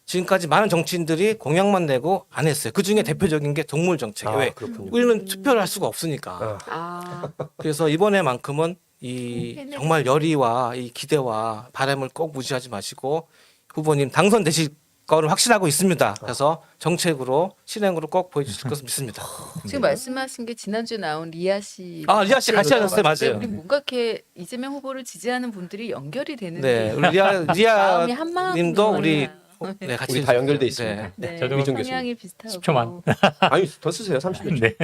지금까지 많은 정치인들이 공약만 내고 안 했어요. 그 중에 대표적인 게 동물 정책. 왜? 그렇군요. 우리는 투표를 할 수가 없으니까. 아. 그래서 이번에만큼은 이 정말 열의와 이 기대와 바람을 꼭 무시하지 마시고 후보님 당선되실 거를 확신하고 있습니다. 그래서 정책으로 실행으로 꼭 보여주실 것을 믿습니다. 지금 말씀하신 게 지난주에 나온 리아 씨. 아, 리아 씨 같이 하셨어요. 맞아요. 우리 뭔가 이렇게 이재명 후보를 지지하는 분들이 연결이 되는. 네, 우리 리아 마음이 한 마음. 님도 우리 네, 같이 우리 다 연결돼 있습니다. 네. 네, 저도 의정 교수님. 성향이 비슷하고. 10초만. 아니 더 쓰세요 30초. 네.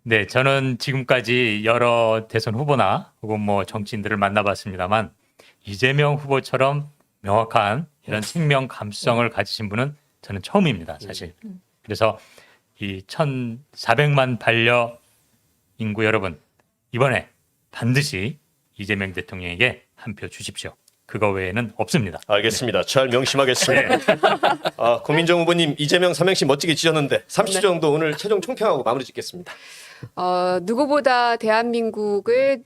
네, 저는 지금까지 여러 대선 후보나 혹은 뭐 정치인들을 만나봤습니다만 이재명 후보처럼 명확한 이런 생명 감수성을 가지신 분은 저는 처음입니다, 사실. 그래서 이 1,400만 반려 인구 여러분 이번에 반드시 이재명 대통령에게 한 표 주십시오. 그거 외에는 없습니다. 알겠습니다. 잘 명심하겠습니다. 아, 고민정 후보님 이재명 삼행시 멋지게 지셨는데 30초 정도 오늘 최종 총평하고 마무리 짓겠습니다. 누구보다 대한민국을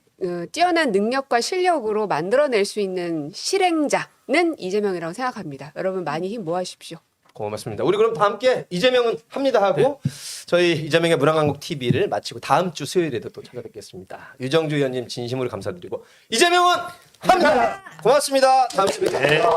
뛰어난 능력과 실력으로 만들어낼 수 있는 실행자는 이재명이라고 생각합니다. 여러분 많이 힘 모아주십시오. 고맙습니다. 우리 그럼 다 함께 이재명은 합니다 하고 저희 이재명의 문화강국 TV를 마치고 다음 주 수요일에도 또 찾아뵙겠습니다. 유정주 의원님 진심으로 감사드리고 이재명은 합니다. 고맙습니다. 다음 주에 뵙겠습니다.